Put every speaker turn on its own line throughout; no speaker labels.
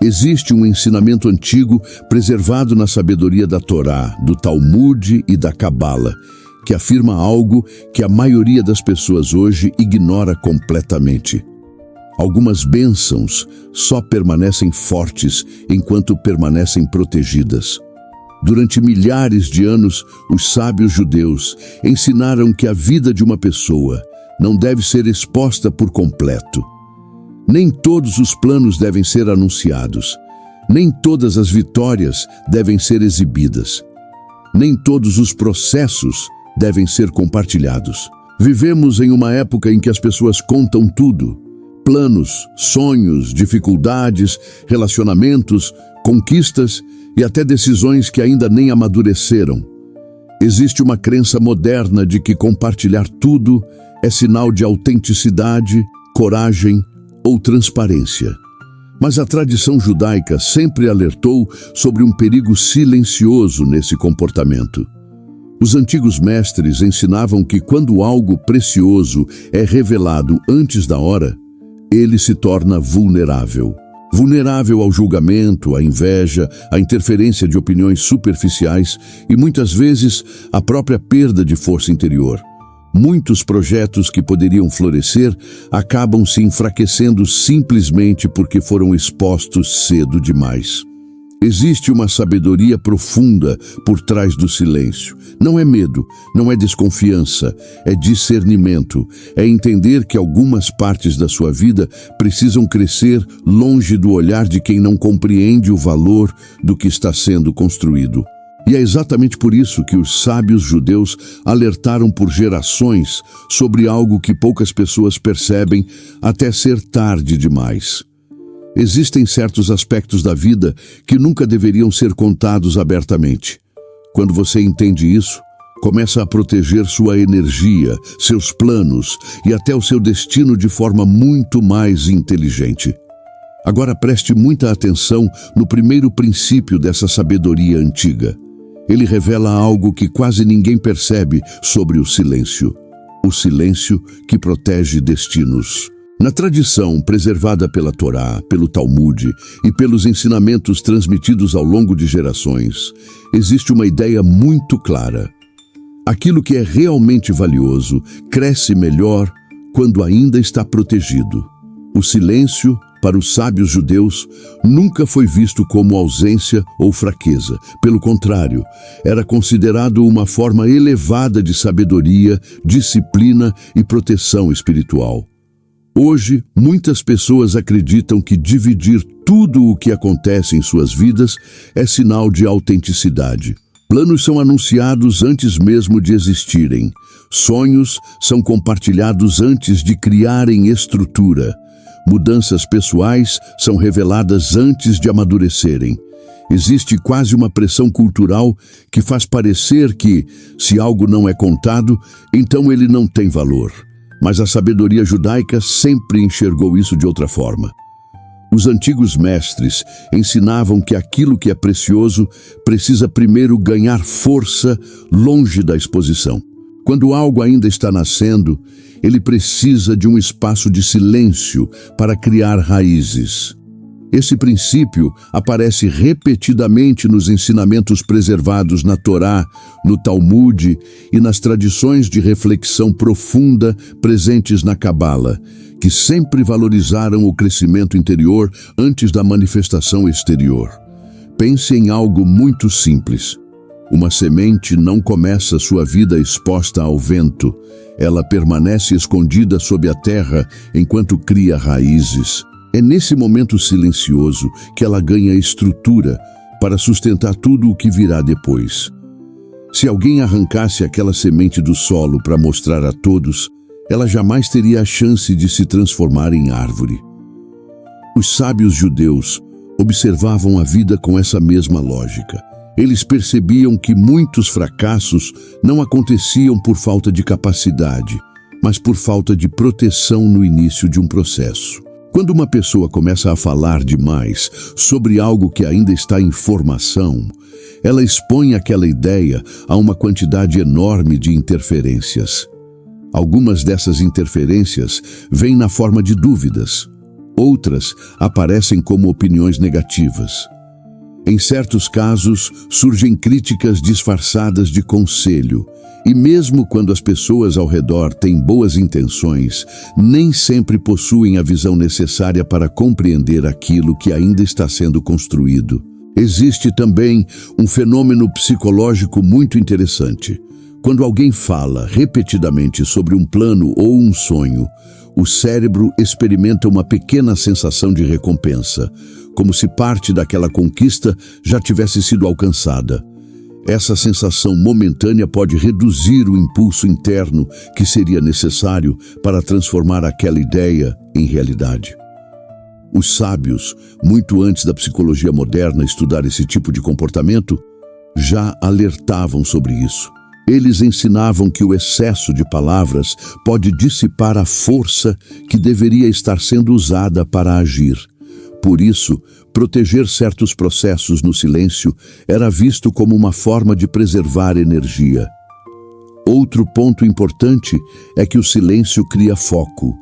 Existe um ensinamento antigo preservado na sabedoria da Torá, do Talmud e da Cabala, que afirma algo que a maioria das pessoas hoje ignora completamente. Algumas bênçãos só permanecem fortes enquanto permanecem protegidas. Durante milhares de anos, os sábios judeus ensinaram que a vida de uma pessoa não deve ser exposta por completo. Nem todos os planos devem ser anunciados. Nem todas as vitórias devem ser exibidas. Nem todos os processos devem ser compartilhados. Vivemos em uma época em que as pessoas contam tudo: planos, sonhos, dificuldades, relacionamentos, conquistas e até decisões que ainda nem amadureceram. Existe uma crença moderna de que compartilhar tudo é sinal de autenticidade, coragem ou transparência. Mas a tradição judaica sempre alertou sobre um perigo silencioso nesse comportamento. Os antigos mestres ensinavam que quando algo precioso é revelado antes da hora, ele se torna vulnerável. Vulnerável ao julgamento, à inveja, à interferência de opiniões superficiais e muitas vezes à própria perda de força interior. Muitos projetos que poderiam florescer acabam se enfraquecendo simplesmente porque foram expostos cedo demais. Existe uma sabedoria profunda por trás do silêncio. Não é medo, não é desconfiança, é discernimento. É entender que algumas partes da sua vida precisam crescer longe do olhar de quem não compreende o valor do que está sendo construído. E é exatamente por isso que os sábios judeus alertaram por gerações sobre algo que poucas pessoas percebem até ser tarde demais. Existem certos aspectos da vida que nunca deveriam ser contados abertamente. Quando você entende isso, começa a proteger sua energia, seus planos e até o seu destino de forma muito mais inteligente. Agora preste muita atenção no primeiro princípio dessa sabedoria antiga. Ele revela algo que quase ninguém percebe sobre o silêncio. O silêncio que protege destinos. Na tradição preservada pela Torá, pelo Talmud e pelos ensinamentos transmitidos ao longo de gerações, existe uma ideia muito clara. Aquilo que é realmente valioso cresce melhor quando ainda está protegido. O silêncio, para os sábios judeus, nunca foi visto como ausência ou fraqueza. Pelo contrário, era considerado uma forma elevada de sabedoria, disciplina e proteção espiritual. Hoje, muitas pessoas acreditam que dividir tudo o que acontece em suas vidas é sinal de autenticidade. Planos são anunciados antes mesmo de existirem. Sonhos são compartilhados antes de criarem estrutura. Mudanças pessoais são reveladas antes de amadurecerem. Existe quase uma pressão cultural que faz parecer que, se algo não é contado, então ele não tem valor. Mas a sabedoria judaica sempre enxergou isso de outra forma. Os antigos mestres ensinavam que aquilo que é precioso precisa primeiro ganhar força longe da exposição. Quando algo ainda está nascendo, ele precisa de um espaço de silêncio para criar raízes. Esse princípio aparece repetidamente nos ensinamentos preservados na Torá, no Talmud e nas tradições de reflexão profunda presentes na Cabala, que sempre valorizaram o crescimento interior antes da manifestação exterior. Pense em algo muito simples. Uma semente não começa sua vida exposta ao vento. Ela permanece escondida sob a terra enquanto cria raízes. É nesse momento silencioso que ela ganha estrutura para sustentar tudo o que virá depois. Se alguém arrancasse aquela semente do solo para mostrar a todos, ela jamais teria a chance de se transformar em árvore. Os sábios judeus observavam a vida com essa mesma lógica. Eles percebiam que muitos fracassos não aconteciam por falta de capacidade, mas por falta de proteção no início de um processo. Quando uma pessoa começa a falar demais sobre algo que ainda está em formação, ela expõe aquela ideia a uma quantidade enorme de interferências. Algumas dessas interferências vêm na forma de dúvidas. Outras aparecem como opiniões negativas. Em certos casos, surgem críticas disfarçadas de conselho, e mesmo quando as pessoas ao redor têm boas intenções, nem sempre possuem a visão necessária para compreender aquilo que ainda está sendo construído. Existe também um fenômeno psicológico muito interessante. Quando alguém fala repetidamente sobre um plano ou um sonho, o cérebro experimenta uma pequena sensação de recompensa, como se parte daquela conquista já tivesse sido alcançada. Essa sensação momentânea pode reduzir o impulso interno que seria necessário para transformar aquela ideia em realidade. Os sábios, muito antes da psicologia moderna estudar esse tipo de comportamento, já alertavam sobre isso. Eles ensinavam que o excesso de palavras pode dissipar a força que deveria estar sendo usada para agir. Por isso, proteger certos processos no silêncio era visto como uma forma de preservar energia. Outro ponto importante é que o silêncio cria foco.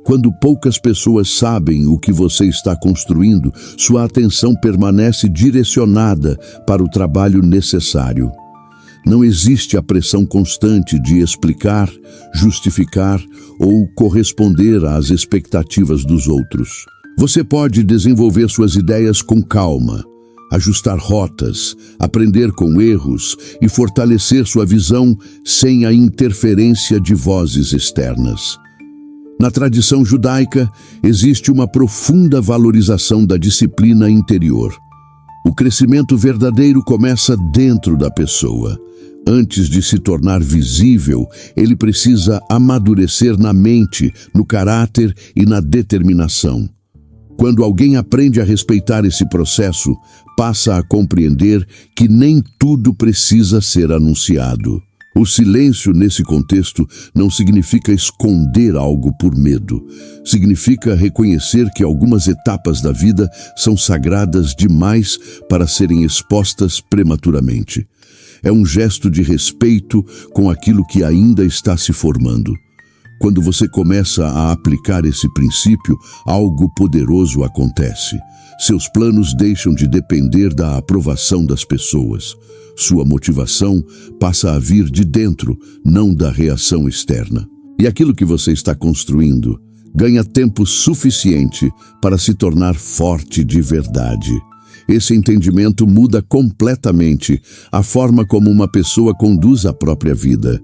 Quando poucas pessoas sabem o que você está construindo, sua atenção permanece direcionada para o trabalho necessário. Não existe a pressão constante de explicar, justificar ou corresponder às expectativas dos outros. Você pode desenvolver suas ideias com calma, ajustar rotas, aprender com erros e fortalecer sua visão sem a interferência de vozes externas. Na tradição judaica, existe uma profunda valorização da disciplina interior. O crescimento verdadeiro começa dentro da pessoa. Antes de se tornar visível, ele precisa amadurecer na mente, no caráter e na determinação. Quando alguém aprende a respeitar esse processo, passa a compreender que nem tudo precisa ser anunciado. O silêncio nesse contexto não significa esconder algo por medo. Significa reconhecer que algumas etapas da vida são sagradas demais para serem expostas prematuramente. É um gesto de respeito com aquilo que ainda está se formando. Quando você começa a aplicar esse princípio, algo poderoso acontece. Seus planos deixam de depender da aprovação das pessoas. Sua motivação passa a vir de dentro, não da reação externa. E aquilo que você está construindo ganha tempo suficiente para se tornar forte de verdade. Esse entendimento muda completamente a forma como uma pessoa conduz a própria vida.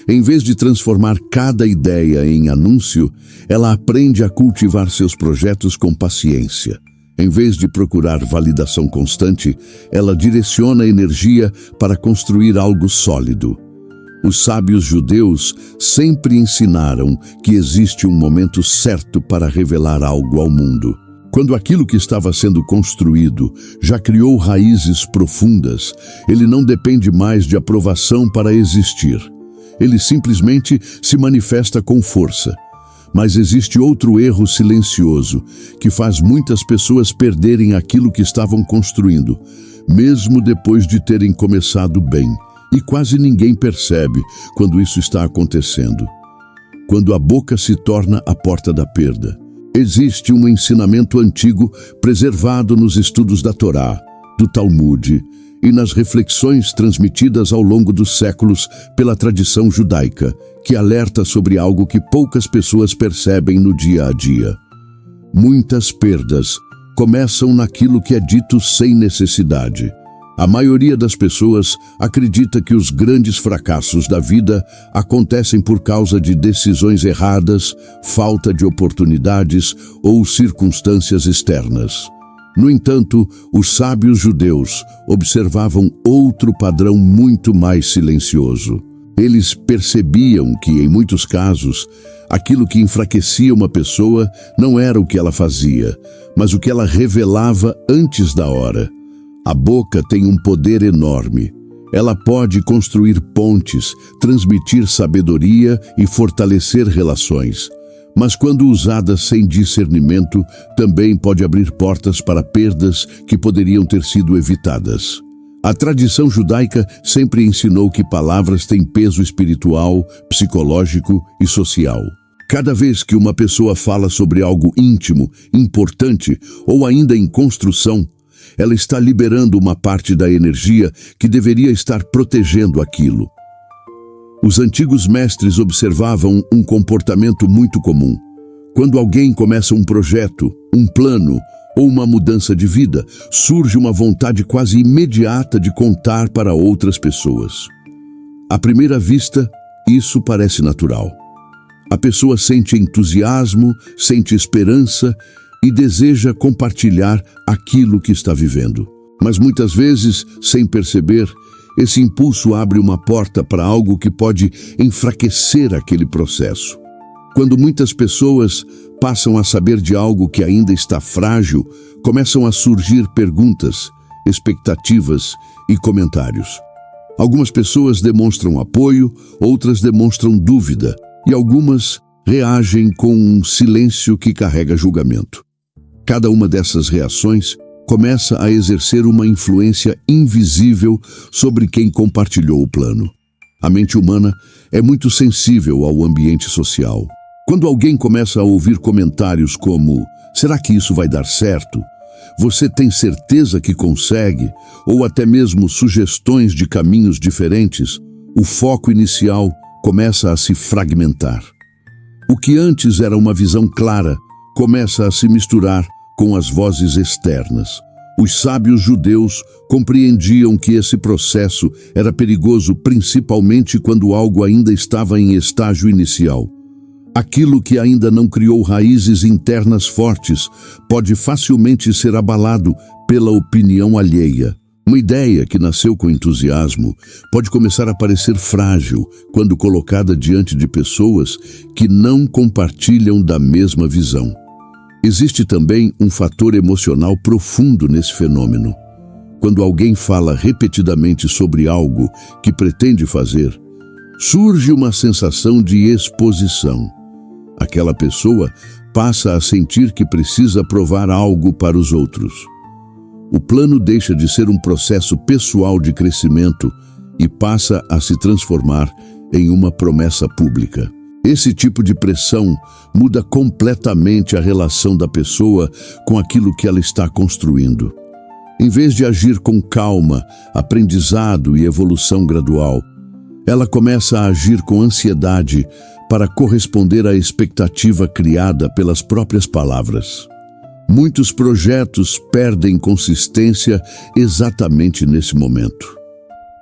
Em vez de transformar cada ideia em anúncio, ela aprende a cultivar seus projetos com paciência. Em vez de procurar validação constante, ela direciona a energia para construir algo sólido. Os sábios judeus sempre ensinaram que existe um momento certo para revelar algo ao mundo. Quando aquilo que estava sendo construído já criou raízes profundas, ele não depende mais de aprovação para existir. Ele simplesmente se manifesta com força. Mas existe outro erro silencioso que faz muitas pessoas perderem aquilo que estavam construindo, mesmo depois de terem começado bem. E quase ninguém percebe quando isso está acontecendo. Quando a boca se torna a porta da perda. Existe um ensinamento antigo preservado nos estudos da Torá, do Talmud e nas reflexões transmitidas ao longo dos séculos pela tradição judaica, que alerta sobre algo que poucas pessoas percebem no dia a dia. Muitas perdas começam naquilo que é dito sem necessidade. A maioria das pessoas acredita que os grandes fracassos da vida acontecem por causa de decisões erradas, falta de oportunidades ou circunstâncias externas. No entanto, os sábios judeus observavam outro padrão muito mais silencioso. Eles percebiam que, em muitos casos, aquilo que enfraquecia uma pessoa não era o que ela fazia, mas o que ela revelava antes da hora. A boca tem um poder enorme. Ela pode construir pontes, transmitir sabedoria e fortalecer relações. Mas quando usada sem discernimento, também pode abrir portas para perdas que poderiam ter sido evitadas. A tradição judaica sempre ensinou que palavras têm peso espiritual, psicológico e social. Cada vez que uma pessoa fala sobre algo íntimo, importante ou ainda em construção, ela está liberando uma parte da energia que deveria estar protegendo aquilo. Os antigos mestres observavam um comportamento muito comum. Quando alguém começa um projeto, um plano ou uma mudança de vida, surge uma vontade quase imediata de contar para outras pessoas. À primeira vista, isso parece natural. A pessoa sente entusiasmo, sente esperança e deseja compartilhar aquilo que está vivendo. Mas muitas vezes, sem perceber, esse impulso abre uma porta para algo que pode enfraquecer aquele processo. Quando muitas pessoas passam a saber de algo que ainda está frágil, começam a surgir perguntas, expectativas e comentários. Algumas pessoas demonstram apoio, outras demonstram dúvida, e algumas reagem com um silêncio que carrega julgamento. Cada uma dessas reações começa a exercer uma influência invisível sobre quem compartilhou o plano. A mente humana é muito sensível ao ambiente social. Quando alguém começa a ouvir comentários como "será que isso vai dar certo?", "você tem certeza que consegue?", ou até mesmo sugestões de caminhos diferentes, o foco inicial começa a se fragmentar. O que antes era uma visão clara começa a se misturar com as vozes externas. Os sábios judeus compreendiam que esse processo era perigoso principalmente quando algo ainda estava em estágio inicial. Aquilo que ainda não criou raízes internas fortes pode facilmente ser abalado pela opinião alheia. Uma ideia que nasceu com entusiasmo pode começar a parecer frágil quando colocada diante de pessoas que não compartilham da mesma visão. Existe também um fator emocional profundo nesse fenômeno. Quando alguém fala repetidamente sobre algo que pretende fazer, surge uma sensação de exposição. Aquela pessoa passa a sentir que precisa provar algo para os outros. O plano deixa de ser um processo pessoal de crescimento e passa a se transformar em uma promessa pública. Esse tipo de pressão muda completamente a relação da pessoa com aquilo que ela está construindo. Em vez de agir com calma, aprendizado e evolução gradual, ela começa a agir com ansiedade para corresponder à expectativa criada pelas próprias palavras. Muitos projetos perdem consistência exatamente nesse momento.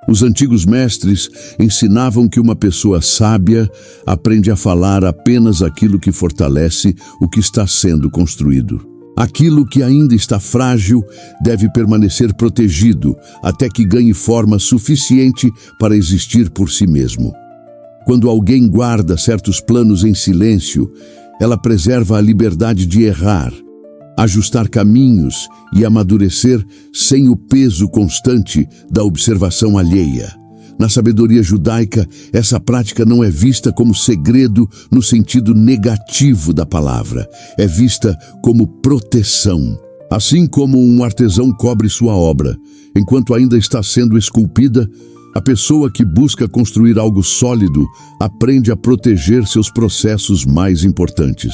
Os antigos mestres ensinavam que uma pessoa sábia aprende a falar apenas aquilo que fortalece o que está sendo construído. Aquilo que ainda está frágil deve permanecer protegido até que ganhe forma suficiente para existir por si mesmo. Quando alguém guarda certos planos em silêncio, ela preserva a liberdade de errar, ajustar caminhos e amadurecer sem o peso constante da observação alheia. Na sabedoria judaica, essa prática não é vista como segredo no sentido negativo da palavra, é vista como proteção. Assim como um artesão cobre sua obra, enquanto ainda está sendo esculpida, a pessoa que busca construir algo sólido aprende a proteger seus processos mais importantes.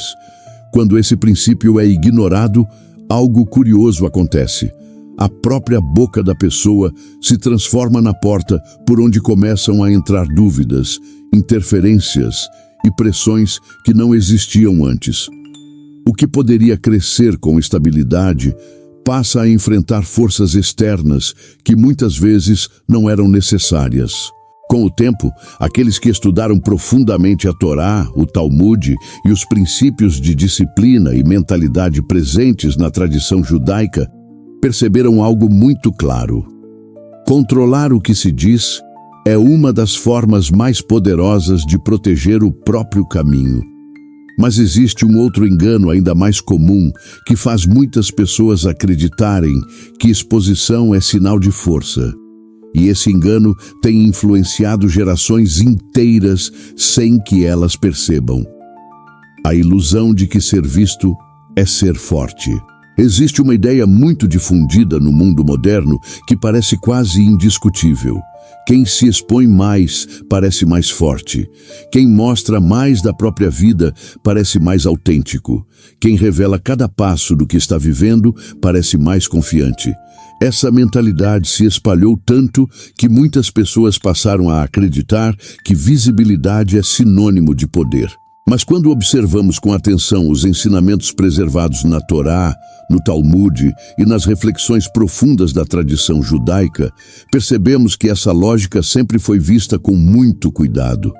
Quando esse princípio é ignorado, algo curioso acontece. A própria boca da pessoa se transforma na porta por onde começam a entrar dúvidas, interferências e pressões que não existiam antes. O que poderia crescer com estabilidade passa a enfrentar forças externas que muitas vezes não eram necessárias. Com o tempo, aqueles que estudaram profundamente a Torá, o Talmud e os princípios de disciplina e mentalidade presentes na tradição judaica perceberam algo muito claro. Controlar o que se diz é uma das formas mais poderosas de proteger o próprio caminho. Mas existe um outro engano ainda mais comum que faz muitas pessoas acreditarem que exposição é sinal de força. E esse engano tem influenciado gerações inteiras sem que elas percebam. A ilusão de que ser visto é ser forte. Existe uma ideia muito difundida no mundo moderno que parece quase indiscutível. Quem se expõe mais parece mais forte. Quem mostra mais da própria vida parece mais autêntico. Quem revela cada passo do que está vivendo parece mais confiante. Essa mentalidade se espalhou tanto que muitas pessoas passaram a acreditar que visibilidade é sinônimo de poder. Mas quando observamos com atenção os ensinamentos preservados na Torá, no Talmud e nas reflexões profundas da tradição judaica, percebemos que essa lógica sempre foi vista com muito cuidado.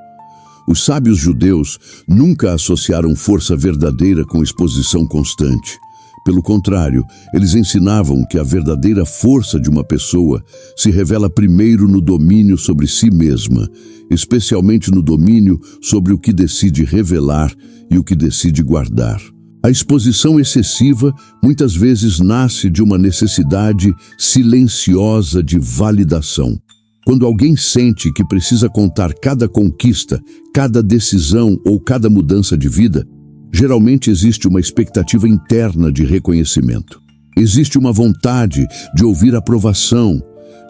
Os sábios judeus nunca associaram força verdadeira com exposição constante. Pelo contrário, eles ensinavam que a verdadeira força de uma pessoa se revela primeiro no domínio sobre si mesma, especialmente no domínio sobre o que decide revelar e o que decide guardar. A exposição excessiva muitas vezes nasce de uma necessidade silenciosa de validação. Quando alguém sente que precisa contar cada conquista, cada decisão ou cada mudança de vida, geralmente existe uma expectativa interna de reconhecimento. Existe uma vontade de ouvir aprovação,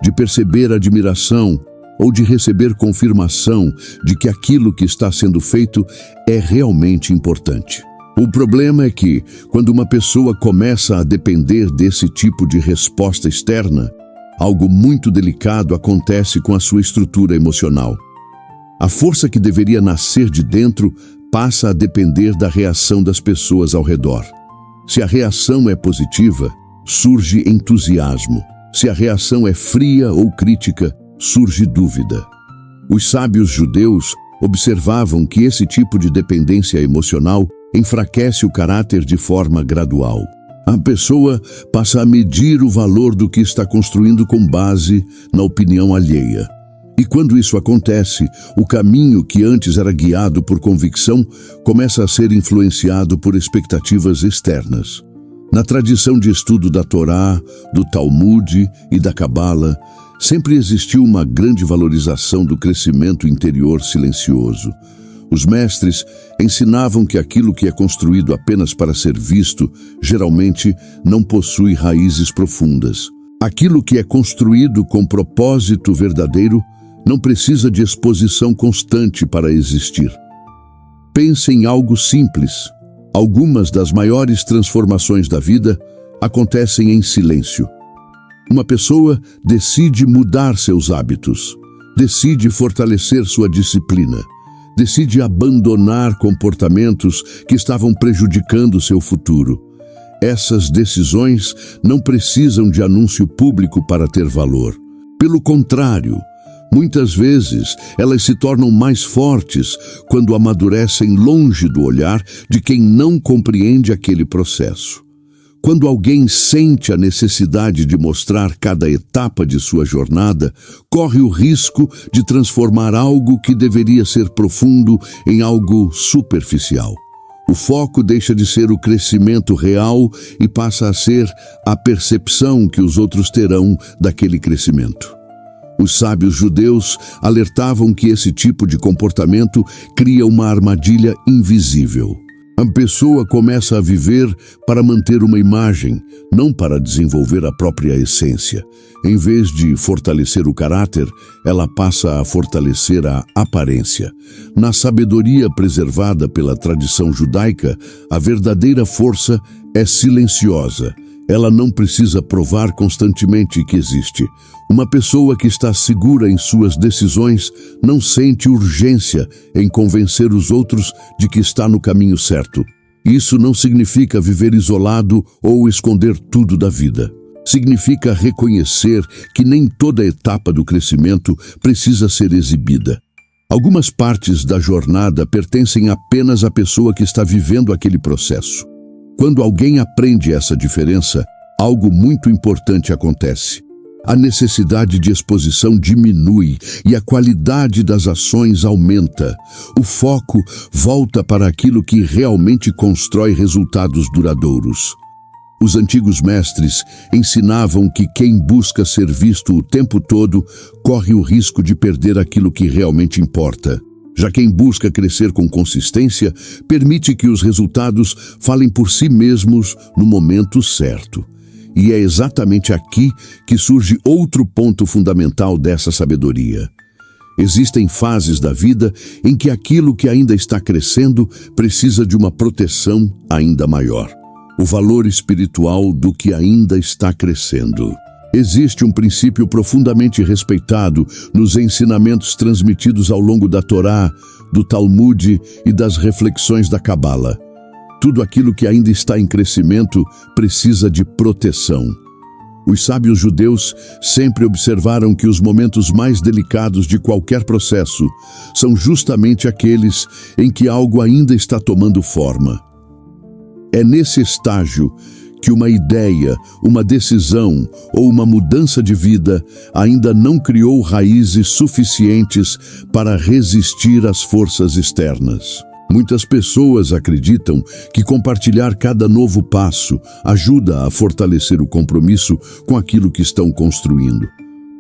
de perceber admiração ou de receber confirmação de que aquilo que está sendo feito é realmente importante. O problema é que, quando uma pessoa começa a depender desse tipo de resposta externa, algo muito delicado acontece com a sua estrutura emocional. A força que deveria nascer de dentro passa a depender da reação das pessoas ao redor. Se a reação é positiva, surge entusiasmo. Se a reação é fria ou crítica, surge dúvida. Os sábios judeus observavam que esse tipo de dependência emocional enfraquece o caráter de forma gradual. A pessoa passa a medir o valor do que está construindo com base na opinião alheia. E quando isso acontece, o caminho que antes era guiado por convicção começa a ser influenciado por expectativas externas. Na tradição de estudo da Torá, do Talmud e da Cabala, sempre existiu uma grande valorização do crescimento interior silencioso. Os mestres ensinavam que aquilo que é construído apenas para ser visto, geralmente não possui raízes profundas. Aquilo que é construído com propósito verdadeiro não precisa de exposição constante para existir. Pense em algo simples. Algumas das maiores transformações da vida acontecem em silêncio. Uma pessoa decide mudar seus hábitos, decide fortalecer sua disciplina, decide abandonar comportamentos que estavam prejudicando seu futuro. Essas decisões não precisam de anúncio público para ter valor. Pelo contrário, muitas vezes, elas se tornam mais fortes quando amadurecem longe do olhar de quem não compreende aquele processo. Quando alguém sente a necessidade de mostrar cada etapa de sua jornada, corre o risco de transformar algo que deveria ser profundo em algo superficial. O foco deixa de ser o crescimento real e passa a ser a percepção que os outros terão daquele crescimento. Os sábios judeus alertavam que esse tipo de comportamento cria uma armadilha invisível. A pessoa começa a viver para manter uma imagem, não para desenvolver a própria essência. Em vez de fortalecer o caráter, ela passa a fortalecer a aparência. Na sabedoria preservada pela tradição judaica, a verdadeira força é silenciosa. Ela não precisa provar constantemente que existe. Uma pessoa que está segura em suas decisões não sente urgência em convencer os outros de que está no caminho certo. Isso não significa viver isolado ou esconder tudo da vida. Significa reconhecer que nem toda etapa do crescimento precisa ser exibida. Algumas partes da jornada pertencem apenas à pessoa que está vivendo aquele processo. Quando alguém aprende essa diferença, algo muito importante acontece. A necessidade de exposição diminui e a qualidade das ações aumenta. O foco volta para aquilo que realmente constrói resultados duradouros. Os antigos mestres ensinavam que quem busca ser visto o tempo todo corre o risco de perder aquilo que realmente importa. Já quem busca crescer com consistência, permite que os resultados falem por si mesmos no momento certo. E é exatamente aqui que surge outro ponto fundamental dessa sabedoria. Existem fases da vida em que aquilo que ainda está crescendo precisa de uma proteção ainda maior. O valor espiritual do que ainda está crescendo. Existe um princípio profundamente respeitado nos ensinamentos transmitidos ao longo da Torá, do Talmud e das reflexões da Cabala. Tudo aquilo que ainda está em crescimento precisa de proteção. Os sábios judeus sempre observaram que os momentos mais delicados de qualquer processo são justamente aqueles em que algo ainda está tomando forma. É nesse estágio que uma ideia, uma decisão ou uma mudança de vida ainda não criou raízes suficientes para resistir às forças externas. Muitas pessoas acreditam que compartilhar cada novo passo ajuda a fortalecer o compromisso com aquilo que estão construindo.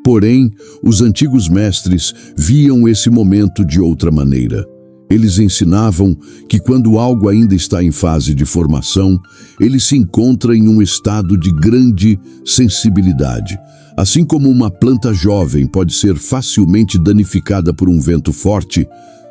Porém, os antigos mestres viam esse momento de outra maneira. Eles ensinavam que quando algo ainda está em fase de formação, ele se encontra em um estado de grande sensibilidade. Assim como uma planta jovem pode ser facilmente danificada por um vento forte,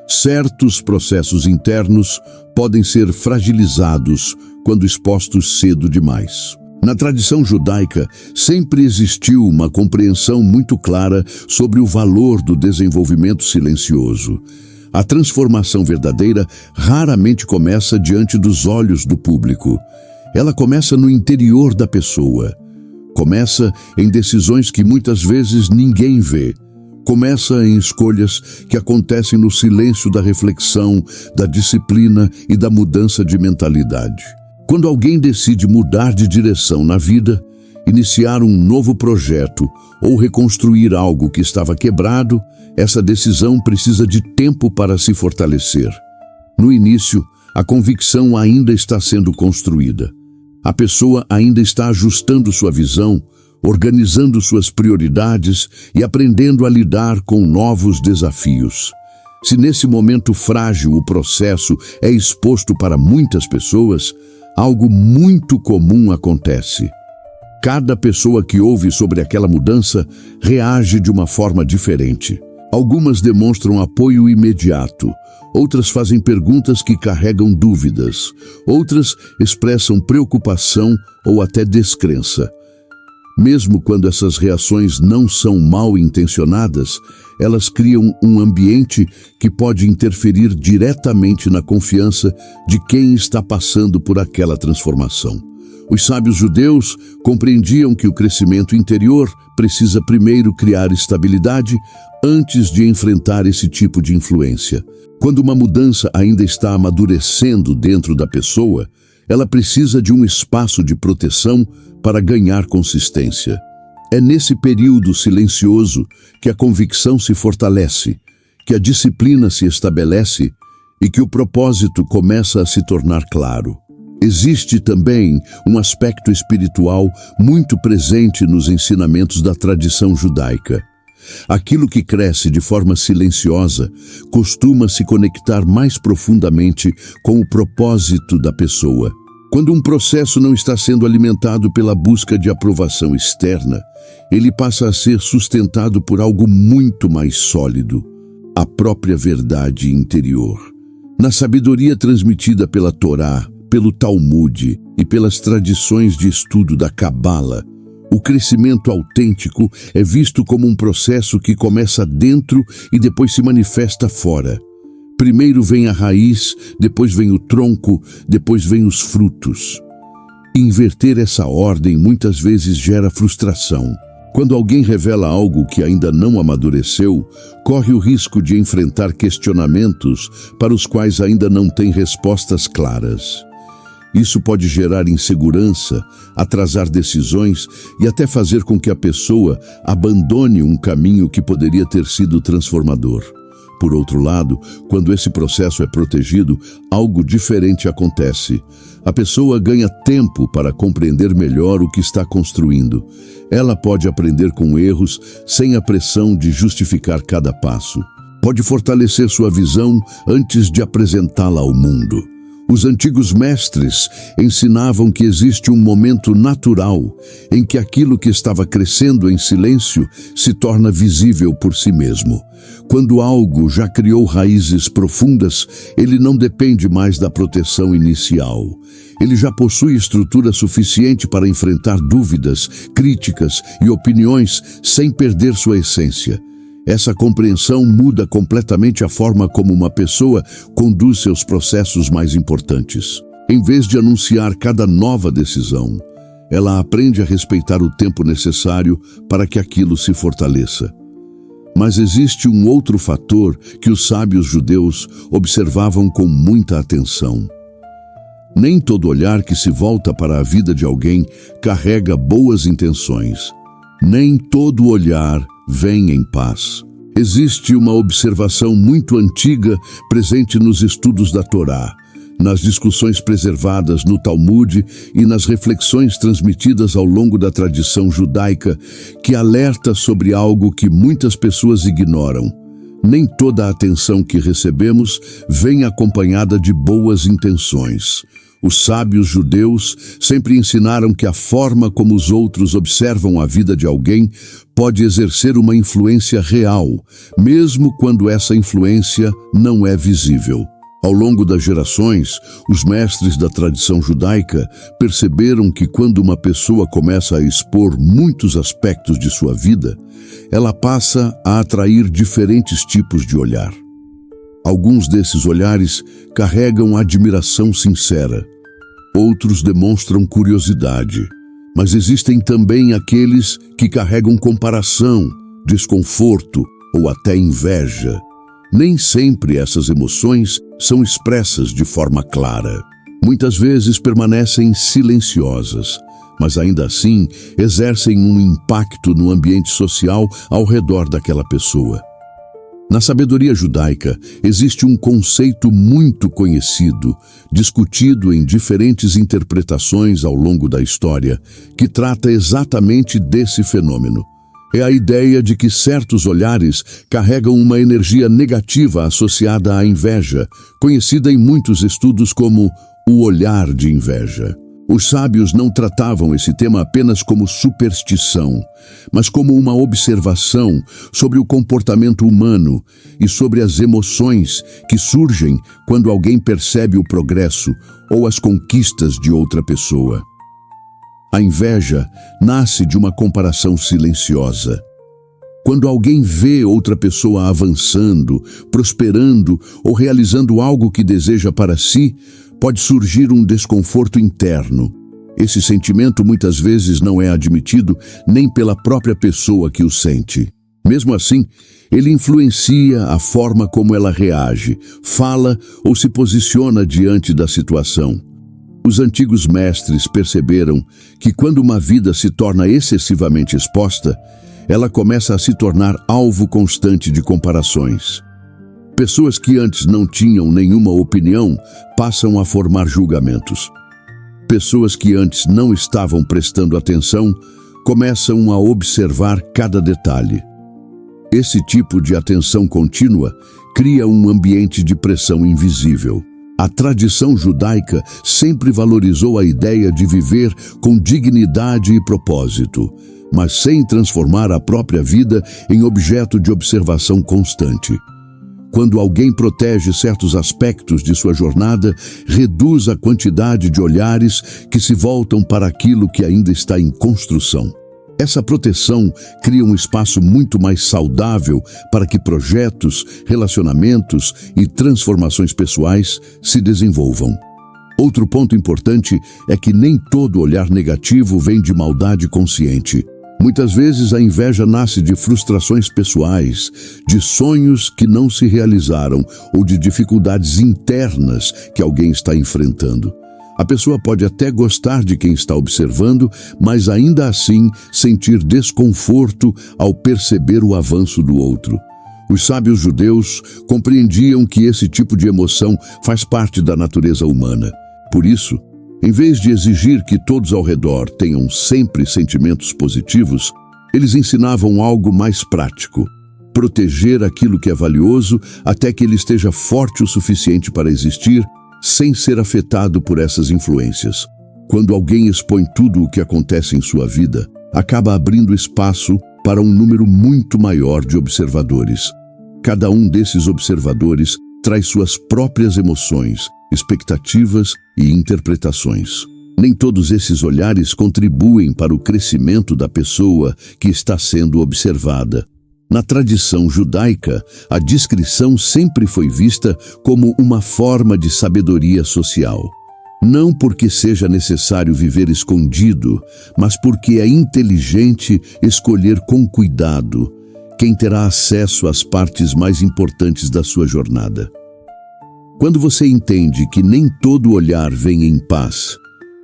certos processos internos podem ser fragilizados quando expostos cedo demais. Na tradição judaica, sempre existiu uma compreensão muito clara sobre o valor do desenvolvimento silencioso. A transformação verdadeira raramente começa diante dos olhos do público. Ela começa no interior da pessoa. Começa em decisões que muitas vezes ninguém vê. Começa em escolhas que acontecem no silêncio da reflexão, da disciplina e da mudança de mentalidade. Quando alguém decide mudar de direção na vida, iniciar um novo projeto ou reconstruir algo que estava quebrado, essa decisão precisa de tempo para se fortalecer. No início, a convicção ainda está sendo construída. A pessoa ainda está ajustando sua visão, organizando suas prioridades e aprendendo a lidar com novos desafios. Se nesse momento frágil o processo é exposto para muitas pessoas, algo muito comum acontece. Cada pessoa que ouve sobre aquela mudança reage de uma forma diferente. Algumas demonstram apoio imediato, outras fazem perguntas que carregam dúvidas, outras expressam preocupação ou até descrença. Mesmo quando essas reações não são mal intencionadas, elas criam um ambiente que pode interferir diretamente na confiança de quem está passando por aquela transformação. Os sábios judeus compreendiam que o crescimento interior precisa primeiro criar estabilidade antes de enfrentar esse tipo de influência. Quando uma mudança ainda está amadurecendo dentro da pessoa, ela precisa de um espaço de proteção para ganhar consistência. É nesse período silencioso que a convicção se fortalece, que a disciplina se estabelece e que o propósito começa a se tornar claro. Existe também um aspecto espiritual muito presente nos ensinamentos da tradição judaica. Aquilo que cresce de forma silenciosa costuma se conectar mais profundamente com o propósito da pessoa. Quando um processo não está sendo alimentado pela busca de aprovação externa, ele passa a ser sustentado por algo muito mais sólido, a própria verdade interior. Na sabedoria transmitida pela Torá, pelo Talmud e pelas tradições de estudo da Cabala, o crescimento autêntico é visto como um processo que começa dentro e depois se manifesta fora. Primeiro vem a raiz, depois vem o tronco, depois vem os frutos. Inverter essa ordem muitas vezes gera frustração. Quando alguém revela algo que ainda não amadureceu, corre o risco de enfrentar questionamentos para os quais ainda não tem respostas claras. Isso pode gerar insegurança, atrasar decisões e até fazer com que a pessoa abandone um caminho que poderia ter sido transformador. Por outro lado, quando esse processo é protegido, algo diferente acontece. A pessoa ganha tempo para compreender melhor o que está construindo. Ela pode aprender com erros sem a pressão de justificar cada passo. Pode fortalecer sua visão antes de apresentá-la ao mundo. Os antigos mestres ensinavam que existe um momento natural em que aquilo que estava crescendo em silêncio se torna visível por si mesmo. Quando algo já criou raízes profundas, ele não depende mais da proteção inicial. Ele já possui estrutura suficiente para enfrentar dúvidas, críticas e opiniões sem perder sua essência. Essa compreensão muda completamente a forma como uma pessoa conduz seus processos mais importantes. Em vez de anunciar cada nova decisão, ela aprende a respeitar o tempo necessário para que aquilo se fortaleça. Mas existe um outro fator que os sábios judeus observavam com muita atenção. Nem todo olhar que se volta para a vida de alguém carrega boas intenções. Nem todo olhar vem em paz. Existe uma observação muito antiga presente nos estudos da Torá, nas discussões preservadas no Talmud e nas reflexões transmitidas ao longo da tradição judaica, que alerta sobre algo que muitas pessoas ignoram. Nem toda a atenção que recebemos vem acompanhada de boas intenções. Os sábios judeus sempre ensinaram que a forma como os outros observam a vida de alguém pode exercer uma influência real, mesmo quando essa influência não é visível. Ao longo das gerações, os mestres da tradição judaica perceberam que quando uma pessoa começa a expor muitos aspectos de sua vida, ela passa a atrair diferentes tipos de olhar. Alguns desses olhares carregam admiração sincera, outros demonstram curiosidade, mas existem também aqueles que carregam comparação, desconforto ou até inveja. Nem sempre essas emoções são expressas de forma clara. Muitas vezes permanecem silenciosas, mas ainda assim exercem um impacto no ambiente social ao redor daquela pessoa. Na sabedoria judaica, existe um conceito muito conhecido, discutido em diferentes interpretações ao longo da história, que trata exatamente desse fenômeno. É a ideia de que certos olhares carregam uma energia negativa associada à inveja, conhecida em muitos estudos como o olhar de inveja. Os sábios não tratavam esse tema apenas como superstição, mas como uma observação sobre o comportamento humano e sobre as emoções que surgem quando alguém percebe o progresso ou as conquistas de outra pessoa. A inveja nasce de uma comparação silenciosa. Quando alguém vê outra pessoa avançando, prosperando ou realizando algo que deseja para si, pode surgir um desconforto interno. Esse sentimento muitas vezes não é admitido nem pela própria pessoa que o sente. Mesmo assim, ele influencia a forma como ela reage, fala ou se posiciona diante da situação. Os antigos mestres perceberam que quando uma vida se torna excessivamente exposta, ela começa a se tornar alvo constante de comparações. Pessoas que antes não tinham nenhuma opinião passam a formar julgamentos. Pessoas que antes não estavam prestando atenção começam a observar cada detalhe. Esse tipo de atenção contínua cria um ambiente de pressão invisível. A tradição judaica sempre valorizou a ideia de viver com dignidade e propósito, mas sem transformar a própria vida em objeto de observação constante. Quando alguém protege certos aspectos de sua jornada, reduz a quantidade de olhares que se voltam para aquilo que ainda está em construção. Essa proteção cria um espaço muito mais saudável para que projetos, relacionamentos e transformações pessoais se desenvolvam. Outro ponto importante é que nem todo olhar negativo vem de maldade consciente. Muitas vezes a inveja nasce de frustrações pessoais, de sonhos que não se realizaram ou de dificuldades internas que alguém está enfrentando. A pessoa pode até gostar de quem está observando, mas ainda assim sentir desconforto ao perceber o avanço do outro. Os sábios judeus compreendiam que esse tipo de emoção faz parte da natureza humana. Por isso, em vez de exigir que todos ao redor tenham sempre sentimentos positivos, eles ensinavam algo mais prático: proteger aquilo que é valioso até que ele esteja forte o suficiente para existir, sem ser afetado por essas influências. Quando alguém expõe tudo o que acontece em sua vida, acaba abrindo espaço para um número muito maior de observadores. Cada um desses observadores traz suas próprias emoções, expectativas e interpretações. Nem todos esses olhares contribuem para o crescimento da pessoa que está sendo observada. Na tradição judaica, a discrição sempre foi vista como uma forma de sabedoria social. Não porque seja necessário viver escondido, mas porque é inteligente escolher com cuidado quem terá acesso às partes mais importantes da sua jornada. Quando você entende que nem todo olhar vem em paz,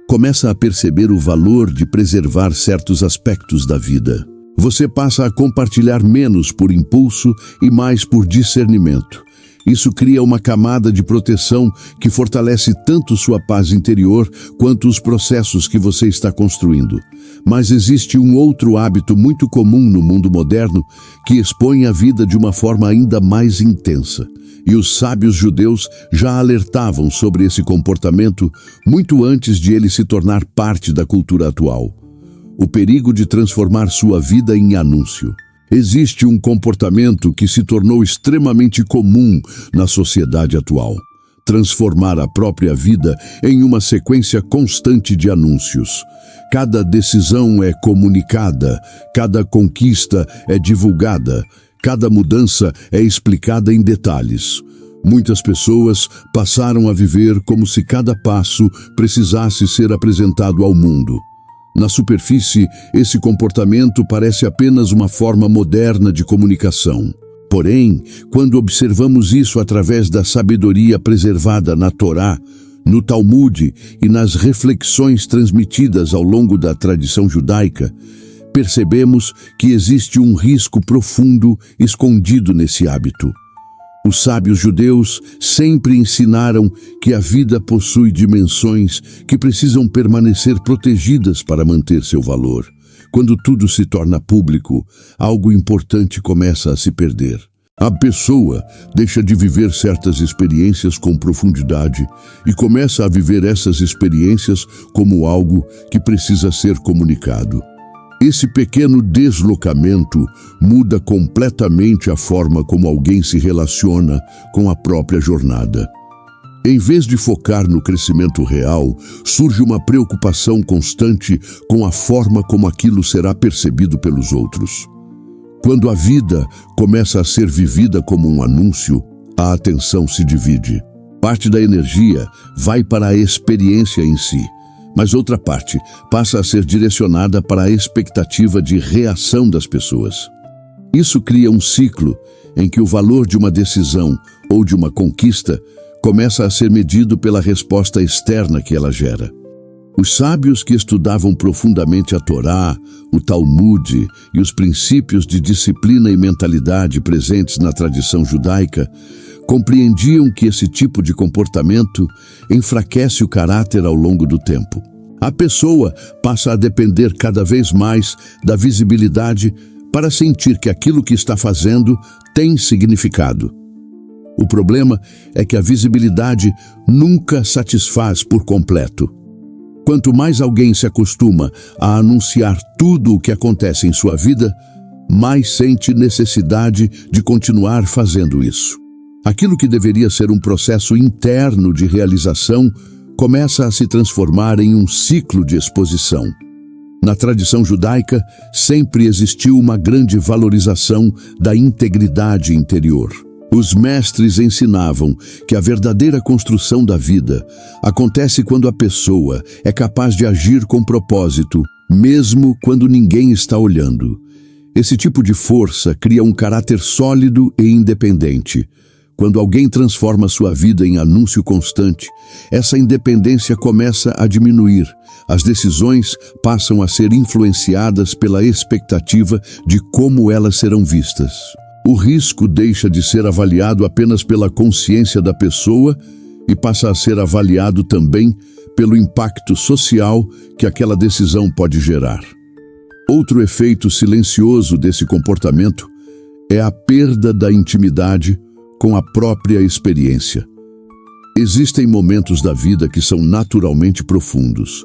começa a perceber o valor de preservar certos aspectos da vida. Você passa a compartilhar menos por impulso e mais por discernimento. Isso cria uma camada de proteção que fortalece tanto sua paz interior quanto os processos que você está construindo. Mas existe um outro hábito muito comum no mundo moderno que expõe a vida de uma forma ainda mais intensa. E os sábios judeus já alertavam sobre esse comportamento muito antes de ele se tornar parte da cultura atual. O perigo de transformar sua vida em anúncio. Existe um comportamento que se tornou extremamente comum na sociedade atual: transformar a própria vida em uma sequência constante de anúncios. Cada decisão é comunicada, cada conquista é divulgada, cada mudança é explicada em detalhes. Muitas pessoas passaram a viver como se cada passo precisasse ser apresentado ao mundo. Na superfície, esse comportamento parece apenas uma forma moderna de comunicação. Porém, quando observamos isso através da sabedoria preservada na Torá, no Talmud e nas reflexões transmitidas ao longo da tradição judaica, percebemos que existe um risco profundo escondido nesse hábito. Os sábios judeus sempre ensinaram que a vida possui dimensões que precisam permanecer protegidas para manter seu valor. Quando tudo se torna público, algo importante começa a se perder. A pessoa deixa de viver certas experiências com profundidade e começa a viver essas experiências como algo que precisa ser comunicado. Esse pequeno deslocamento muda completamente a forma como alguém se relaciona com a própria jornada. Em vez de focar no crescimento real, surge uma preocupação constante com a forma como aquilo será percebido pelos outros. Quando a vida começa a ser vivida como um anúncio, a atenção se divide. Parte da energia vai para a experiência em si, mas outra parte passa a ser direcionada para a expectativa de reação das pessoas. Isso cria um ciclo em que o valor de uma decisão ou de uma conquista começa a ser medido pela resposta externa que ela gera. Os sábios que estudavam profundamente a Torá, o Talmud e os princípios de disciplina e mentalidade presentes na tradição judaica compreendiam que esse tipo de comportamento enfraquece o caráter ao longo do tempo. A pessoa passa a depender cada vez mais da visibilidade para sentir que aquilo que está fazendo tem significado. O problema é que a visibilidade nunca satisfaz por completo. Quanto mais alguém se acostuma a anunciar tudo o que acontece em sua vida, mais sente necessidade de continuar fazendo isso. Aquilo que deveria ser um processo interno de realização começa a se transformar em um ciclo de exposição. Na tradição judaica, sempre existiu uma grande valorização da integridade interior. Os mestres ensinavam que a verdadeira construção da vida acontece quando a pessoa é capaz de agir com propósito, mesmo quando ninguém está olhando. Esse tipo de força cria um caráter sólido e independente. Quando alguém transforma sua vida em anúncio constante, essa independência começa a diminuir. As decisões passam a ser influenciadas pela expectativa de como elas serão vistas. O risco deixa de ser avaliado apenas pela consciência da pessoa e passa a ser avaliado também pelo impacto social que aquela decisão pode gerar. Outro efeito silencioso desse comportamento é a perda da intimidade com a própria experiência. Existem momentos da vida que são naturalmente profundos.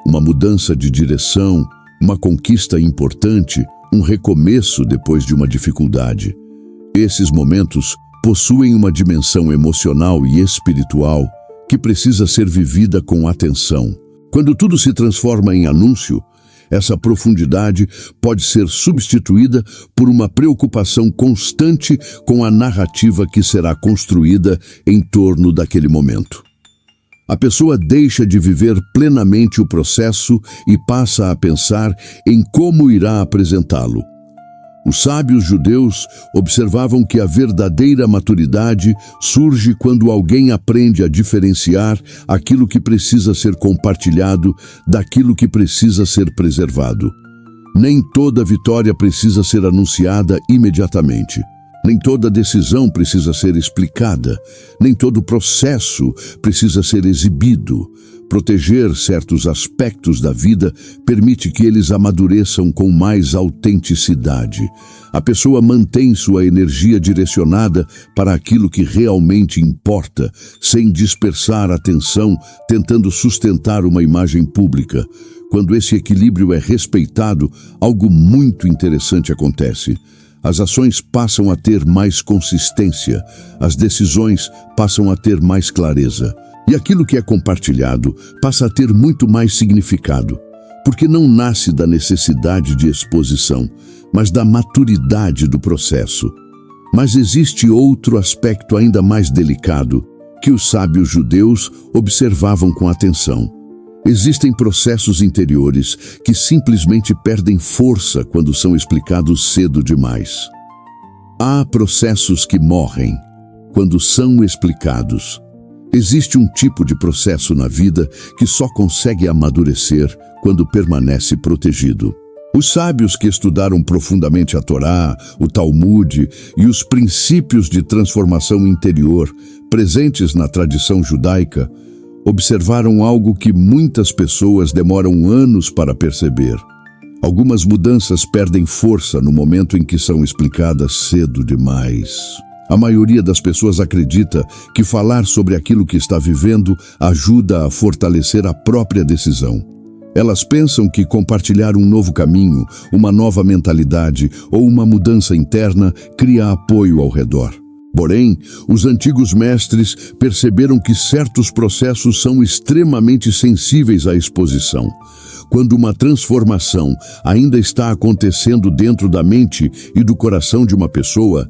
Uma mudança de direção, uma conquista importante, um recomeço depois de uma dificuldade. Esses momentos possuem uma dimensão emocional e espiritual que precisa ser vivida com atenção. Quando tudo se transforma em anúncio, essa profundidade pode ser substituída por uma preocupação constante com a narrativa que será construída em torno daquele momento. A pessoa deixa de viver plenamente o processo e passa a pensar em como irá apresentá-lo. Os sábios judeus observavam que a verdadeira maturidade surge quando alguém aprende a diferenciar aquilo que precisa ser compartilhado daquilo que precisa ser preservado. Nem toda vitória precisa ser anunciada imediatamente. Nem toda decisão precisa ser explicada. Nem todo processo precisa ser exibido. Proteger certos aspectos da vida permite que eles amadureçam com mais autenticidade. A pessoa mantém sua energia direcionada para aquilo que realmente importa, sem dispersar a atenção, tentando sustentar uma imagem pública. Quando esse equilíbrio é respeitado, algo muito interessante acontece. As ações passam a ter mais consistência, as decisões passam a ter mais clareza. E aquilo que é compartilhado passa a ter muito mais significado, porque não nasce da necessidade de exposição, mas da maturidade do processo. Mas existe outro aspecto ainda mais delicado, que os sábios judeus observavam com atenção. Existem processos interiores que simplesmente perdem força quando são explicados cedo demais. Há processos que morrem quando são explicados. Existe um tipo de processo na vida que só consegue amadurecer quando permanece protegido. Os sábios que estudaram profundamente a Torá, o Talmud e os princípios de transformação interior presentes na tradição judaica observaram algo que muitas pessoas demoram anos para perceber. Algumas mudanças perdem força no momento em que são explicadas cedo demais. A maioria das pessoas acredita que falar sobre aquilo que está vivendo ajuda a fortalecer a própria decisão. Elas pensam que compartilhar um novo caminho, uma nova mentalidade ou uma mudança interna cria apoio ao redor. Porém, os antigos mestres perceberam que certos processos são extremamente sensíveis à exposição. Quando uma transformação ainda está acontecendo dentro da mente e do coração de uma pessoa,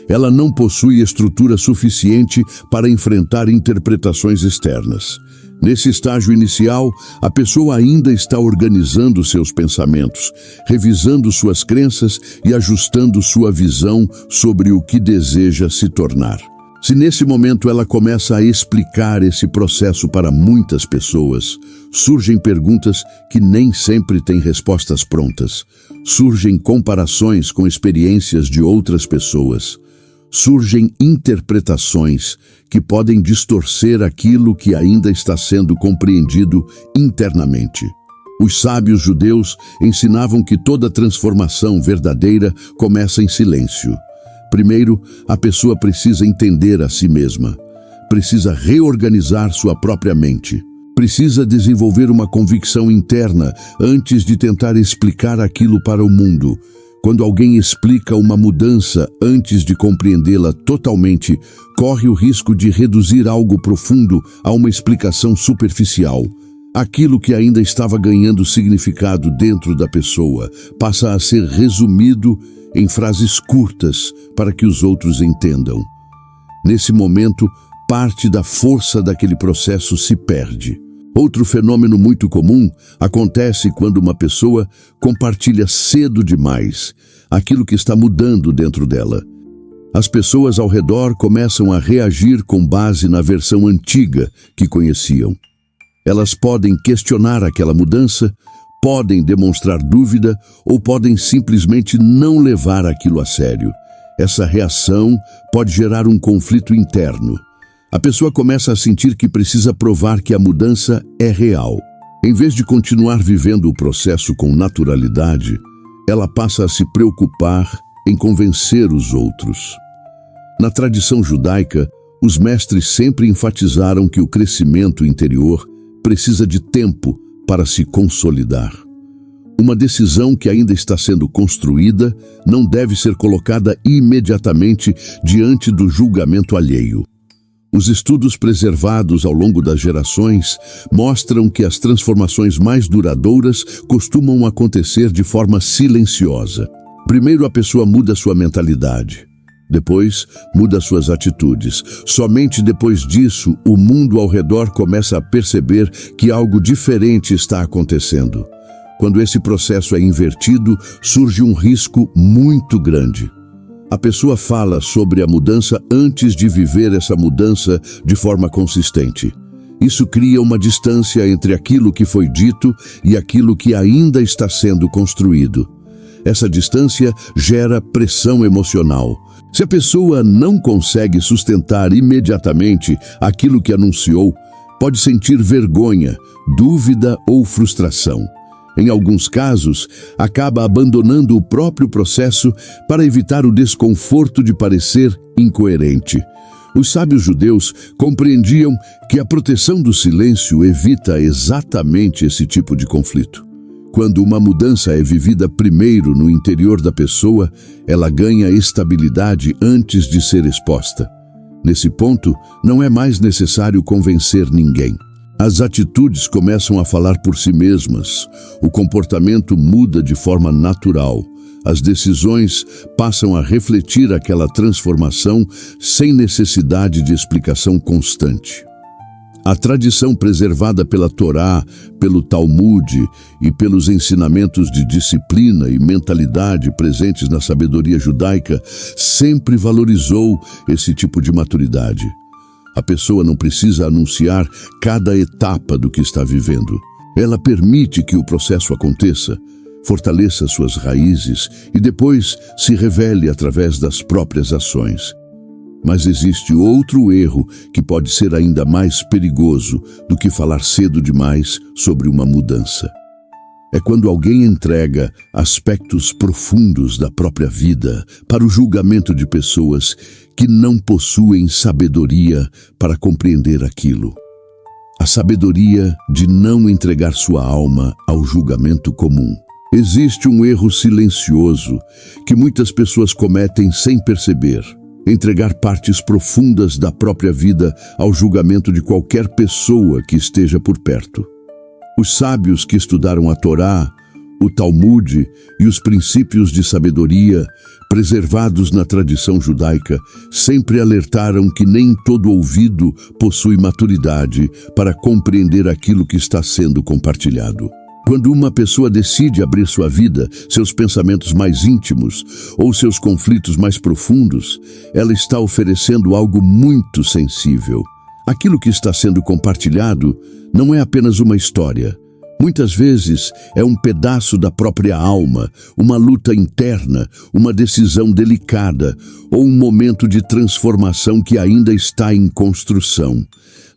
ela não possui estrutura suficiente para enfrentar interpretações externas. Nesse estágio inicial, a pessoa ainda está organizando seus pensamentos, revisando suas crenças e ajustando sua visão sobre o que deseja se tornar. Se nesse momento ela começa a explicar esse processo para muitas pessoas, surgem perguntas que nem sempre têm respostas prontas. Surgem comparações com experiências de outras pessoas. Surgem interpretações que podem distorcer aquilo que ainda está sendo compreendido internamente. Os sábios judeus ensinavam que toda transformação verdadeira começa em silêncio. Primeiro, a pessoa precisa entender a si mesma. Precisa reorganizar sua própria mente. Precisa desenvolver uma convicção interna antes de tentar explicar aquilo para o mundo. Quando alguém explica uma mudança antes de compreendê-la totalmente, corre o risco de reduzir algo profundo a uma explicação superficial. Aquilo que ainda estava ganhando significado dentro da pessoa passa a ser resumido em frases curtas para que os outros entendam. Nesse momento, parte da força daquele processo se perde. Outro fenômeno muito comum acontece quando uma pessoa compartilha cedo demais aquilo que está mudando dentro dela. As pessoas ao redor começam a reagir com base na versão antiga que conheciam. Elas podem questionar aquela mudança, podem demonstrar dúvida ou podem simplesmente não levar aquilo a sério. Essa reação pode gerar um conflito interno. A pessoa começa a sentir que precisa provar que a mudança é real. Em vez de continuar vivendo o processo com naturalidade, ela passa a se preocupar em convencer os outros. Na tradição judaica, Os mestres sempre enfatizaram que o crescimento interior precisa de tempo para se consolidar. Uma decisão que ainda está sendo construída não deve ser colocada imediatamente diante do julgamento alheio. Os estudos preservados ao longo das gerações mostram que as transformações mais duradouras costumam acontecer de forma silenciosa. Primeiro a pessoa muda sua mentalidade. Depois, muda suas atitudes. Somente depois disso, o mundo ao redor começa a perceber que algo diferente está acontecendo. Quando esse processo é invertido, surge um risco muito grande. A pessoa fala sobre a mudança antes de viver essa mudança de forma consistente. Isso cria uma distância entre aquilo que foi dito e aquilo que ainda está sendo construído. Essa distância gera pressão emocional. Se a pessoa não consegue sustentar imediatamente aquilo que anunciou, pode sentir vergonha, dúvida ou frustração. Em alguns casos, acaba abandonando o próprio processo para evitar o desconforto de parecer incoerente. Os sábios judeus compreendiam que a proteção do silêncio evita exatamente esse tipo de conflito. Quando uma mudança é vivida primeiro no interior da pessoa, ela ganha estabilidade antes de ser exposta. Nesse ponto, não é mais necessário convencer ninguém. As atitudes começam a falar por si mesmas, o comportamento muda de forma natural, as decisões passam a refletir aquela transformação sem necessidade de explicação constante. A tradição preservada pela Torá, pelo Talmud e pelos ensinamentos de disciplina e mentalidade presentes na sabedoria judaica sempre valorizou esse tipo de maturidade. A pessoa não precisa anunciar cada etapa do que está vivendo. Ela permite que o processo aconteça, fortaleça suas raízes e depois se revele através das próprias ações. Mas existe outro erro que pode ser ainda mais perigoso do que falar cedo demais sobre uma mudança. É quando alguém entrega aspectos profundos da própria vida para o julgamento de pessoas que não possuem sabedoria para compreender aquilo. A sabedoria de não entregar sua alma ao julgamento comum. Existe um erro silencioso que muitas pessoas cometem sem perceber. Entregar partes profundas da própria vida ao julgamento de qualquer pessoa que esteja por perto. Os sábios que estudaram a Torá, o Talmud e os princípios de sabedoria preservados na tradição judaica sempre alertaram que nem todo ouvido possui maturidade para compreender aquilo que está sendo compartilhado. Quando uma pessoa decide abrir sua vida, seus pensamentos mais íntimos ou seus conflitos mais profundos, ela está oferecendo algo muito sensível. Aquilo que está sendo compartilhado não é apenas uma história. Muitas vezes é um pedaço da própria alma, uma luta interna, uma decisão delicada ou um momento de transformação que ainda está em construção.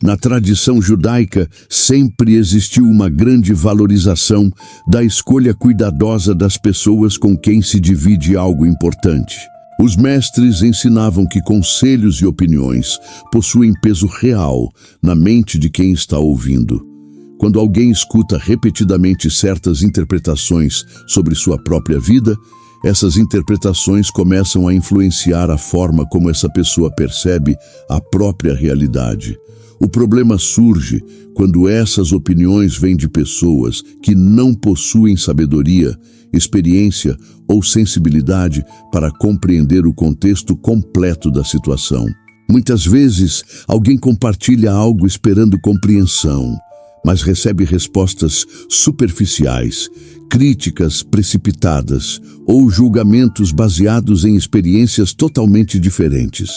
Na tradição judaica, sempre existiu uma grande valorização da escolha cuidadosa das pessoas com quem se divide algo importante. Os mestres ensinavam que conselhos e opiniões possuem peso real na mente de quem está ouvindo. Quando alguém escuta repetidamente certas interpretações sobre sua própria vida, essas interpretações começam a influenciar a forma como essa pessoa percebe a própria realidade. O problema surge quando essas opiniões vêm de pessoas que não possuem sabedoria, experiência ou sensibilidade para compreender o contexto completo da situação. Muitas vezes, alguém compartilha algo esperando compreensão, mas recebe respostas superficiais, críticas precipitadas ou julgamentos baseados em experiências totalmente diferentes.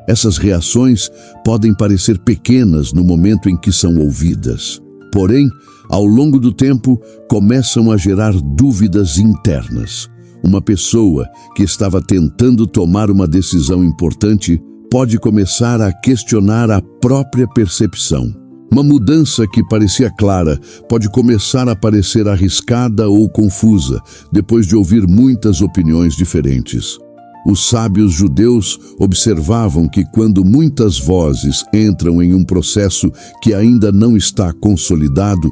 Essas reações podem parecer pequenas no momento em que são ouvidas. Porém, ao longo do tempo, começam a gerar dúvidas internas. Uma pessoa que estava tentando tomar uma decisão importante pode começar a questionar a própria percepção. Uma mudança que parecia clara pode começar a parecer arriscada ou confusa depois de ouvir muitas opiniões diferentes. Os sábios judeus observavam que quando muitas vozes entram em um processo que ainda não está consolidado,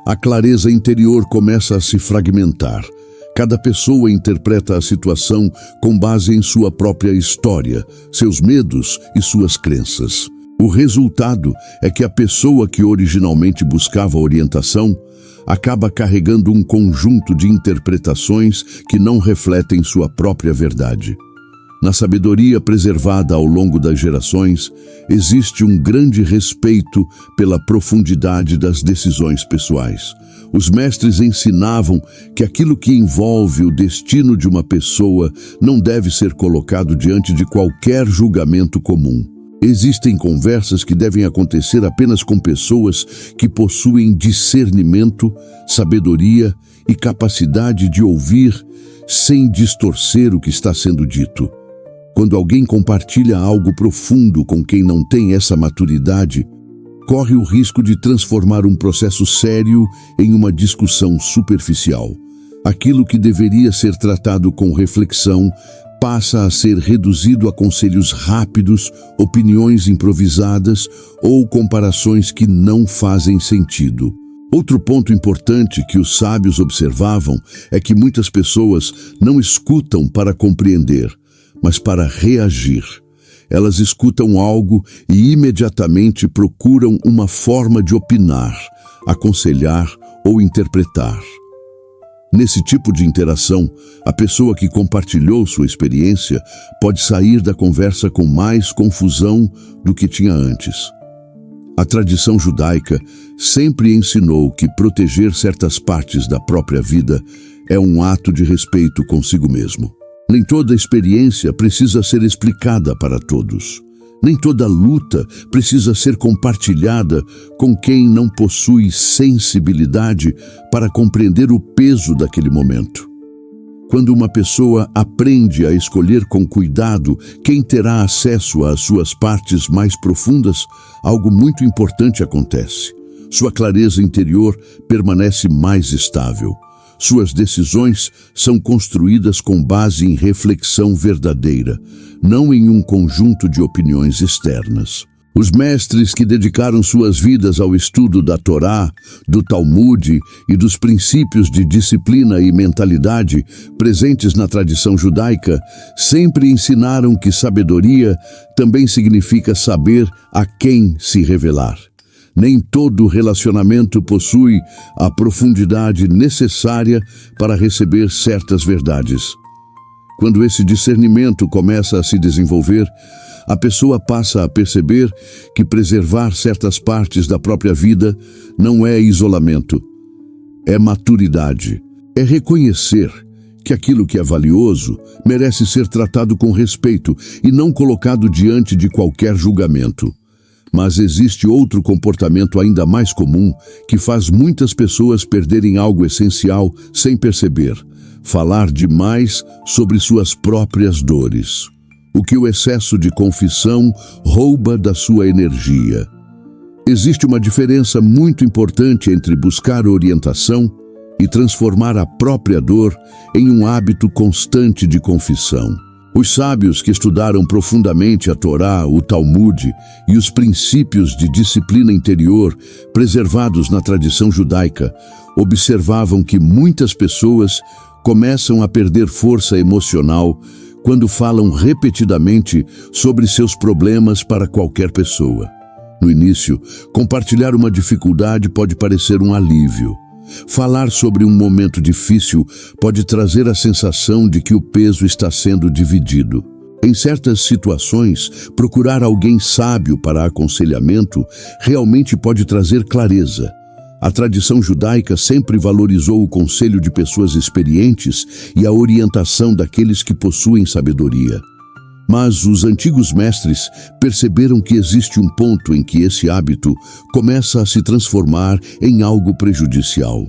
a clareza interior começa a se fragmentar. Cada pessoa interpreta a situação com base em sua própria história, seus medos e suas crenças. O resultado é que a pessoa que originalmente buscava orientação acaba carregando um conjunto de interpretações que não refletem sua própria verdade. Na sabedoria preservada ao longo das gerações, existe um grande respeito pela profundidade das decisões pessoais. Os mestres ensinavam que aquilo que envolve o destino de uma pessoa não deve ser colocado diante de qualquer julgamento comum. Existem conversas que devem acontecer apenas com pessoas que possuem discernimento, sabedoria e capacidade de ouvir sem distorcer o que está sendo dito. Quando alguém compartilha algo profundo com quem não tem essa maturidade, corre o risco de transformar um processo sério em uma discussão superficial. Aquilo que deveria ser tratado com reflexão passa a ser reduzido a conselhos rápidos, opiniões improvisadas ou comparações que não fazem sentido. Outro ponto importante que os sábios observavam é que muitas pessoas não escutam para compreender, mas para reagir. Elas escutam algo e imediatamente procuram uma forma de opinar, aconselhar ou interpretar. Nesse tipo de interação, a pessoa que compartilhou sua experiência pode sair da conversa com mais confusão do que tinha antes. A tradição judaica sempre ensinou que proteger certas partes da própria vida é um ato de respeito consigo mesmo. Nem toda experiência precisa ser explicada para todos. Nem toda luta precisa ser compartilhada com quem não possui sensibilidade para compreender o peso daquele momento. Quando uma pessoa aprende a escolher com cuidado quem terá acesso às suas partes mais profundas, algo muito importante acontece. Sua clareza interior permanece mais estável. Suas decisões são construídas com base em reflexão verdadeira, não em um conjunto de opiniões externas. Os mestres que dedicaram suas vidas ao estudo da Torá, do Talmud e dos princípios de disciplina e mentalidade presentes na tradição judaica sempre ensinaram que sabedoria também significa saber a quem se revelar. Nem todo relacionamento possui a profundidade necessária para receber certas verdades. Quando esse discernimento começa a se desenvolver, a pessoa passa a perceber que preservar certas partes da própria vida não é isolamento, é maturidade, é reconhecer que aquilo que é valioso merece ser tratado com respeito e não colocado diante de qualquer julgamento. Mas existe outro comportamento ainda mais comum que faz muitas pessoas perderem algo essencial sem perceber: falar demais sobre suas próprias dores. O que o excesso de confissão rouba da sua energia. Existe uma diferença muito importante entre buscar orientação e transformar a própria dor em um hábito constante de confissão. Os sábios que estudaram profundamente a Torá, o Talmud e os princípios de disciplina interior preservados na tradição judaica observavam que muitas pessoas começam a perder força emocional quando falam repetidamente sobre seus problemas para qualquer pessoa. No início, compartilhar uma dificuldade pode parecer um alívio. Falar sobre um momento difícil pode trazer a sensação de que o peso está sendo dividido. Em certas situações, procurar alguém sábio para aconselhamento realmente pode trazer clareza. A tradição judaica sempre valorizou o conselho de pessoas experientes e a orientação daqueles que possuem sabedoria. Mas os antigos mestres perceberam que existe um ponto em que esse hábito começa a se transformar em algo prejudicial.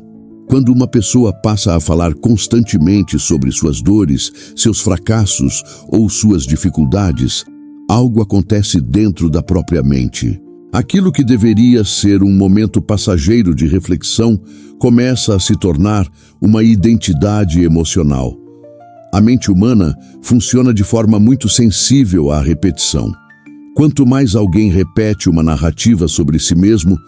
Quando uma pessoa passa a falar constantemente sobre suas dores, seus fracassos ou suas dificuldades, algo acontece dentro da própria mente. Aquilo que deveria ser um momento passageiro de reflexão começa a se tornar uma identidade emocional. A mente humana funciona de forma muito sensível à repetição. Quanto mais alguém repete uma narrativa sobre si mesmo,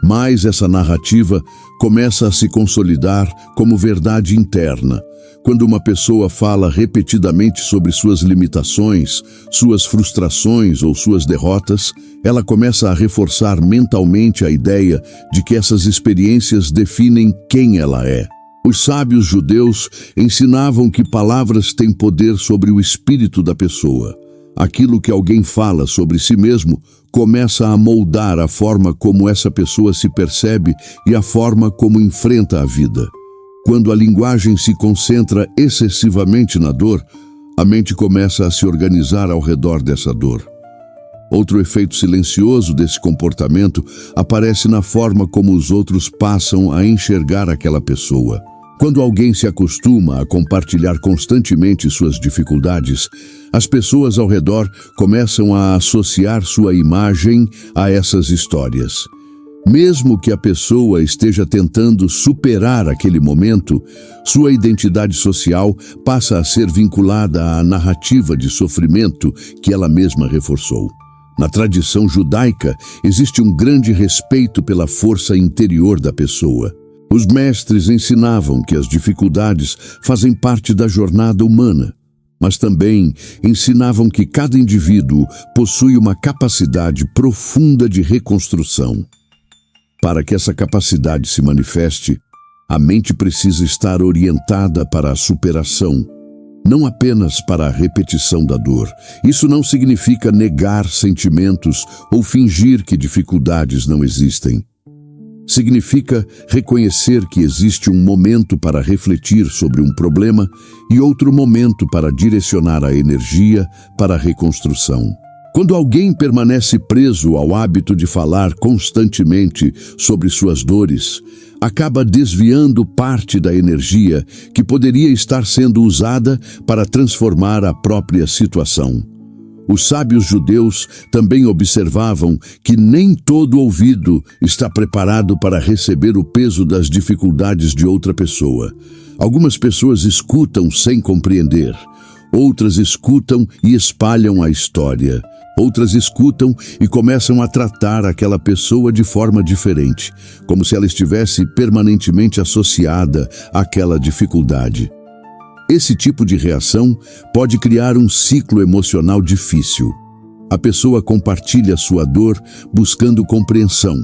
mais essa narrativa começa a se consolidar como verdade interna. Quando uma pessoa fala repetidamente sobre suas limitações, suas frustrações ou suas derrotas, ela começa a reforçar mentalmente a ideia de que essas experiências definem quem ela é. Os sábios judeus ensinavam que palavras têm poder sobre o espírito da pessoa. Aquilo que alguém fala sobre si mesmo começa a moldar a forma como essa pessoa se percebe e a forma como enfrenta a vida. Quando a linguagem se concentra excessivamente na dor, a mente começa a se organizar ao redor dessa dor. Outro efeito silencioso desse comportamento aparece na forma como os outros passam a enxergar aquela pessoa. Quando alguém se acostuma a compartilhar constantemente suas dificuldades, as pessoas ao redor começam a associar sua imagem a essas histórias. Mesmo que a pessoa esteja tentando superar aquele momento, sua identidade social passa a ser vinculada à narrativa de sofrimento que ela mesma reforçou. Na tradição judaica, existe um grande respeito pela força interior da pessoa. Os mestres ensinavam que as dificuldades fazem parte da jornada humana, mas também ensinavam que cada indivíduo possui uma capacidade profunda de reconstrução. Para que essa capacidade se manifeste, a mente precisa estar orientada para a superação, não apenas para a repetição da dor. Isso não significa negar sentimentos ou fingir que dificuldades não existem. Significa reconhecer que existe um momento para refletir sobre um problema e outro momento para direcionar a energia para a reconstrução. Quando alguém permanece preso ao hábito de falar constantemente sobre suas dores, acaba desviando parte da energia que poderia estar sendo usada para transformar a própria situação. Os sábios judeus também observavam que nem todo ouvido está preparado para receber o peso das dificuldades de outra pessoa. Algumas pessoas escutam sem compreender, outras escutam e espalham a história. Outras escutam e começam a tratar aquela pessoa de forma diferente, como se ela estivesse permanentemente associada àquela dificuldade. Esse tipo de reação pode criar um ciclo emocional difícil. A pessoa compartilha sua dor buscando compreensão,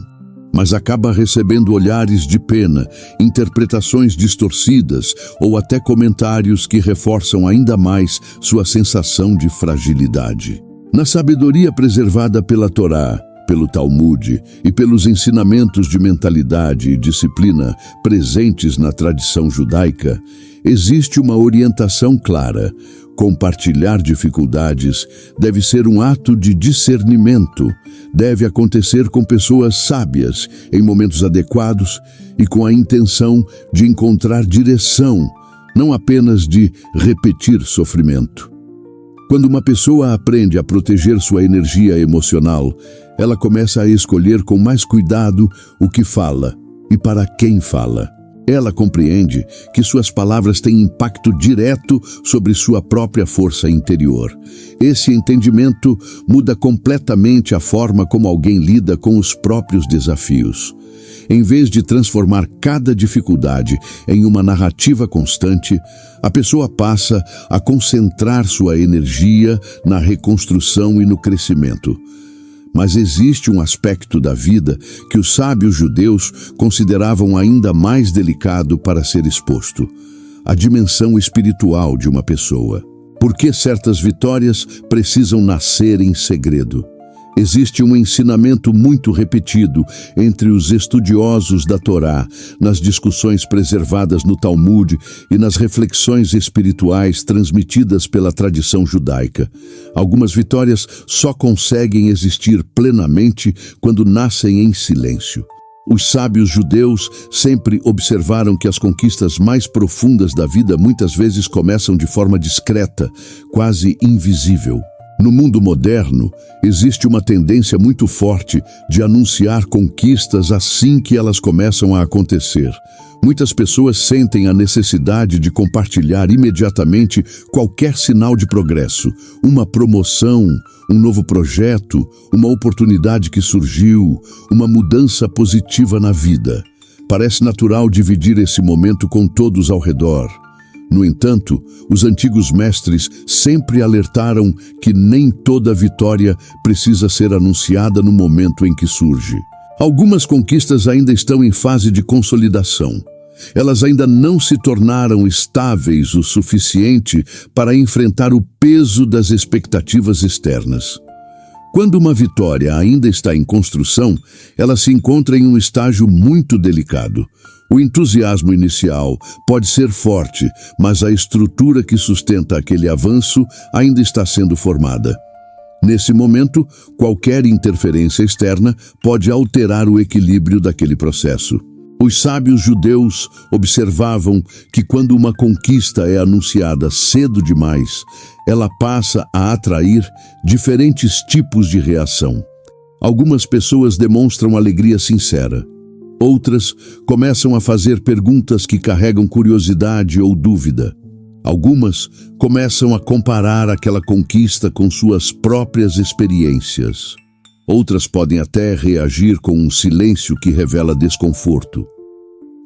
mas acaba recebendo olhares de pena, interpretações distorcidas ou até comentários que reforçam ainda mais sua sensação de fragilidade. Na sabedoria preservada pela Torá, pelo Talmud e pelos ensinamentos de mentalidade e disciplina presentes na tradição judaica, existe uma orientação clara. Compartilhar dificuldades deve ser um ato de discernimento, deve acontecer com pessoas sábias, em momentos adequados e com a intenção de encontrar direção, não apenas de repetir sofrimento. Quando uma pessoa aprende a proteger sua energia emocional, ela começa a escolher com mais cuidado o que fala e para quem fala. Ela compreende que suas palavras têm impacto direto sobre sua própria força interior. Esse entendimento muda completamente a forma como alguém lida com os próprios desafios. Em vez de transformar cada dificuldade em uma narrativa constante, a pessoa passa a concentrar sua energia na reconstrução e no crescimento. Mas existe um aspecto da vida que os sábios judeus consideravam ainda mais delicado para ser exposto: a dimensão espiritual de uma pessoa. Por que certas vitórias precisam nascer em segredo? Existe um ensinamento muito repetido entre os estudiosos da Torá, nas discussões preservadas no Talmud e nas reflexões espirituais transmitidas pela tradição judaica. Algumas vitórias só conseguem existir plenamente quando nascem em silêncio. Os sábios judeus sempre observaram que as conquistas mais profundas da vida muitas vezes começam de forma discreta, quase invisível. No mundo moderno, existe uma tendência muito forte de anunciar conquistas assim que elas começam a acontecer. Muitas pessoas sentem a necessidade de compartilhar imediatamente qualquer sinal de progresso, uma promoção, um novo projeto, uma oportunidade que surgiu, uma mudança positiva na vida. Parece natural dividir esse momento com todos ao redor. No entanto, os antigos mestres sempre alertaram que nem toda vitória precisa ser anunciada no momento em que surge. Algumas conquistas ainda estão em fase de consolidação. Elas ainda não se tornaram estáveis o suficiente para enfrentar o peso das expectativas externas. Quando uma vitória ainda está em construção, ela se encontra em um estágio muito delicado. O entusiasmo inicial pode ser forte, mas a estrutura que sustenta aquele avanço ainda está sendo formada. Nesse momento, qualquer interferência externa pode alterar o equilíbrio daquele processo. Os sábios judeus observavam que quando uma conquista é anunciada cedo demais, ela passa a atrair diferentes tipos de reação. Algumas pessoas demonstram alegria sincera. Outras começam a fazer perguntas que carregam curiosidade ou dúvida. Algumas começam a comparar aquela conquista com suas próprias experiências. Outras podem até reagir com um silêncio que revela desconforto.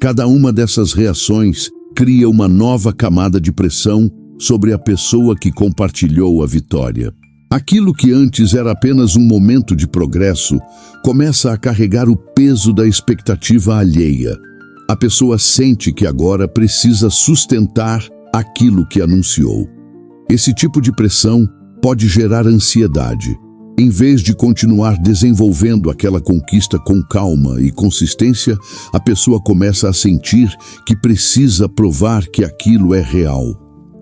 Cada uma dessas reações cria uma nova camada de pressão sobre a pessoa que compartilhou a vitória. Aquilo que antes era apenas um momento de progresso começa a carregar o peso da expectativa alheia. A pessoa sente que agora precisa sustentar aquilo que anunciou. Esse tipo de pressão pode gerar ansiedade. Em vez de continuar desenvolvendo aquela conquista com calma e consistência, a pessoa começa a sentir que precisa provar que aquilo é real.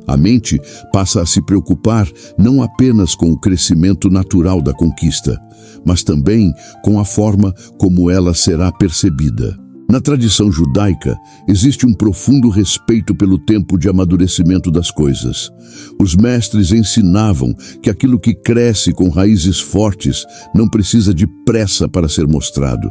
A mente passa a se preocupar não apenas com o crescimento natural da conquista, mas também com a forma como ela será percebida. Na tradição judaica, existe um profundo respeito pelo tempo de amadurecimento das coisas. Os mestres ensinavam que aquilo que cresce com raízes fortes não precisa de pressa para ser mostrado.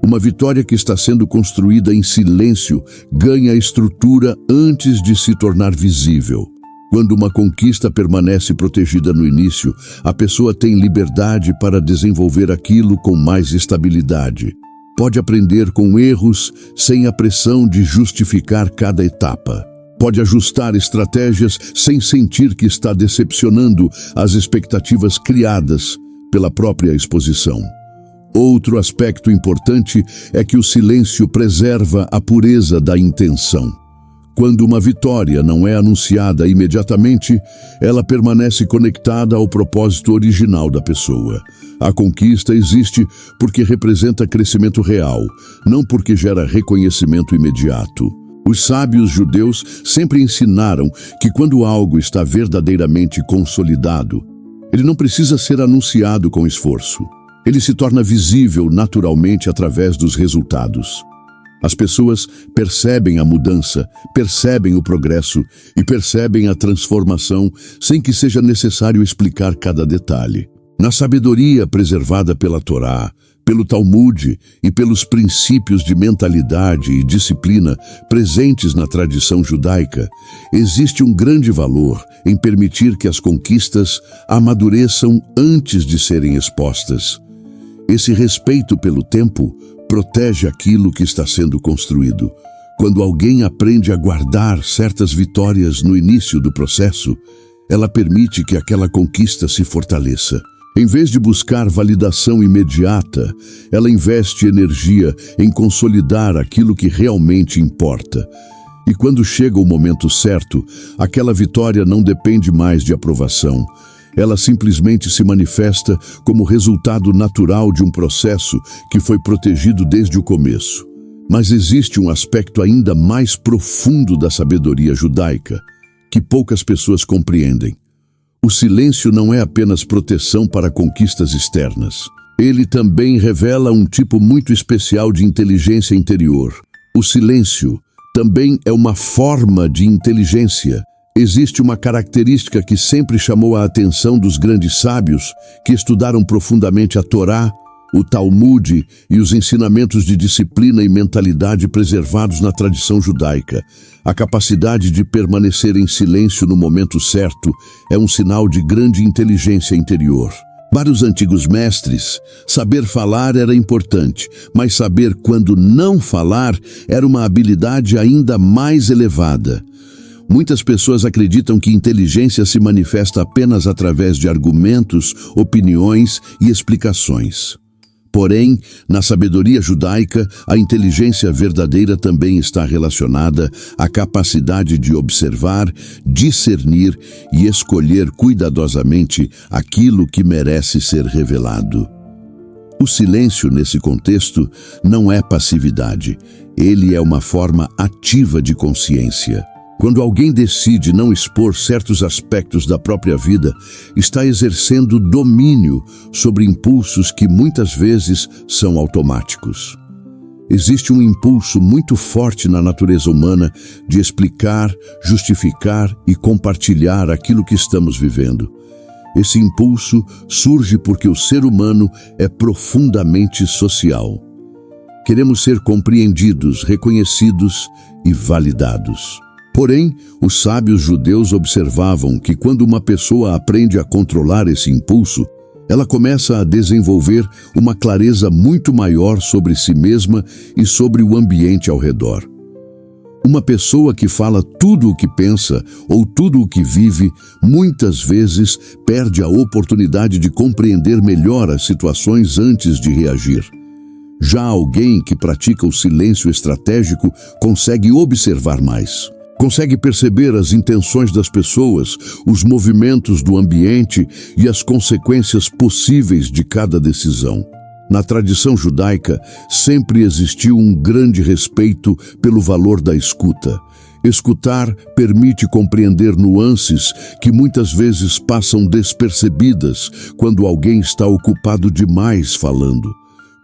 Uma vitória que está sendo construída em silêncio ganha estrutura antes de se tornar visível. Quando uma conquista permanece protegida no início, a pessoa tem liberdade para desenvolver aquilo com mais estabilidade. Pode aprender com erros sem a pressão de justificar cada etapa. Pode ajustar estratégias sem sentir que está decepcionando as expectativas criadas pela própria exposição. Outro aspecto importante é que o silêncio preserva a pureza da intenção. Quando uma vitória não é anunciada imediatamente, ela permanece conectada ao propósito original da pessoa. A conquista existe porque representa crescimento real, não porque gera reconhecimento imediato. Os sábios judeus sempre ensinaram que quando algo está verdadeiramente consolidado, ele não precisa ser anunciado com esforço. Ele se torna visível naturalmente através dos resultados. As pessoas percebem a mudança, percebem o progresso e percebem a transformação sem que seja necessário explicar cada detalhe. Na sabedoria preservada pela Torá, pelo Talmud e pelos princípios de mentalidade e disciplina presentes na tradição judaica, existe um grande valor em permitir que as conquistas amadureçam antes de serem expostas. Esse respeito pelo tempo protege aquilo que está sendo construído. Quando alguém aprende a guardar certas vitórias no início do processo, ela permite que aquela conquista se fortaleça. Em vez de buscar validação imediata, ela investe energia em consolidar aquilo que realmente importa. E quando chega o momento certo, aquela vitória não depende mais de aprovação. Ela simplesmente se manifesta como resultado natural de um processo que foi protegido desde o começo. Mas existe um aspecto ainda mais profundo da sabedoria judaica, que poucas pessoas compreendem. O silêncio não é apenas proteção para conquistas externas. Ele também revela um tipo muito especial de inteligência interior. O silêncio também é uma forma de inteligência. Existe uma característica que sempre chamou a atenção dos grandes sábios que estudaram profundamente a Torá, O Talmud e os ensinamentos de disciplina e mentalidade preservados na tradição judaica. A capacidade de permanecer em silêncio no momento certo é um sinal de grande inteligência interior. Para os antigos mestres, saber falar era importante, mas saber quando não falar era uma habilidade ainda mais elevada. Muitas pessoas acreditam que inteligência se manifesta apenas através de argumentos, opiniões e explicações. Porém, na sabedoria judaica, a inteligência verdadeira também está relacionada à capacidade de observar, discernir e escolher cuidadosamente aquilo que merece ser revelado. O silêncio, nesse contexto, não é passividade. Ele é uma forma ativa de consciência. Quando alguém decide não expor certos aspectos da própria vida, está exercendo domínio sobre impulsos que muitas vezes são automáticos. Existe um impulso muito forte na natureza humana de explicar, justificar e compartilhar aquilo que estamos vivendo. Esse impulso surge porque o ser humano é profundamente social. Queremos ser compreendidos, reconhecidos e validados. Porém, os sábios judeus observavam que quando uma pessoa aprende a controlar esse impulso, ela começa a desenvolver uma clareza muito maior sobre si mesma e sobre o ambiente ao redor. Uma pessoa que fala tudo o que pensa ou tudo o que vive, muitas vezes perde a oportunidade de compreender melhor as situações antes de reagir. Já alguém que pratica o silêncio estratégico consegue observar mais. Consegue perceber as intenções das pessoas, os movimentos do ambiente e as consequências possíveis de cada decisão. Na tradição judaica, sempre existiu um grande respeito pelo valor da escuta. Escutar permite compreender nuances que muitas vezes passam despercebidas quando alguém está ocupado demais falando.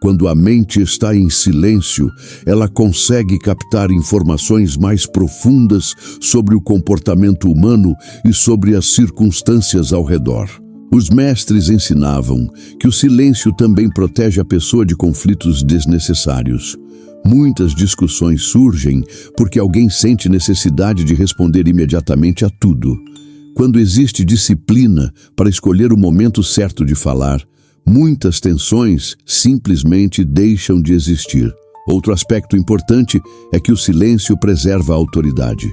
Quando a mente está em silêncio, ela consegue captar informações mais profundas sobre o comportamento humano e sobre as circunstâncias ao redor. Os mestres ensinavam que o silêncio também protege a pessoa de conflitos desnecessários. Muitas discussões surgem porque alguém sente necessidade de responder imediatamente a tudo. Quando existe disciplina para escolher o momento certo de falar, muitas tensões simplesmente deixam de existir. Outro aspecto importante é que o silêncio preserva a autoridade.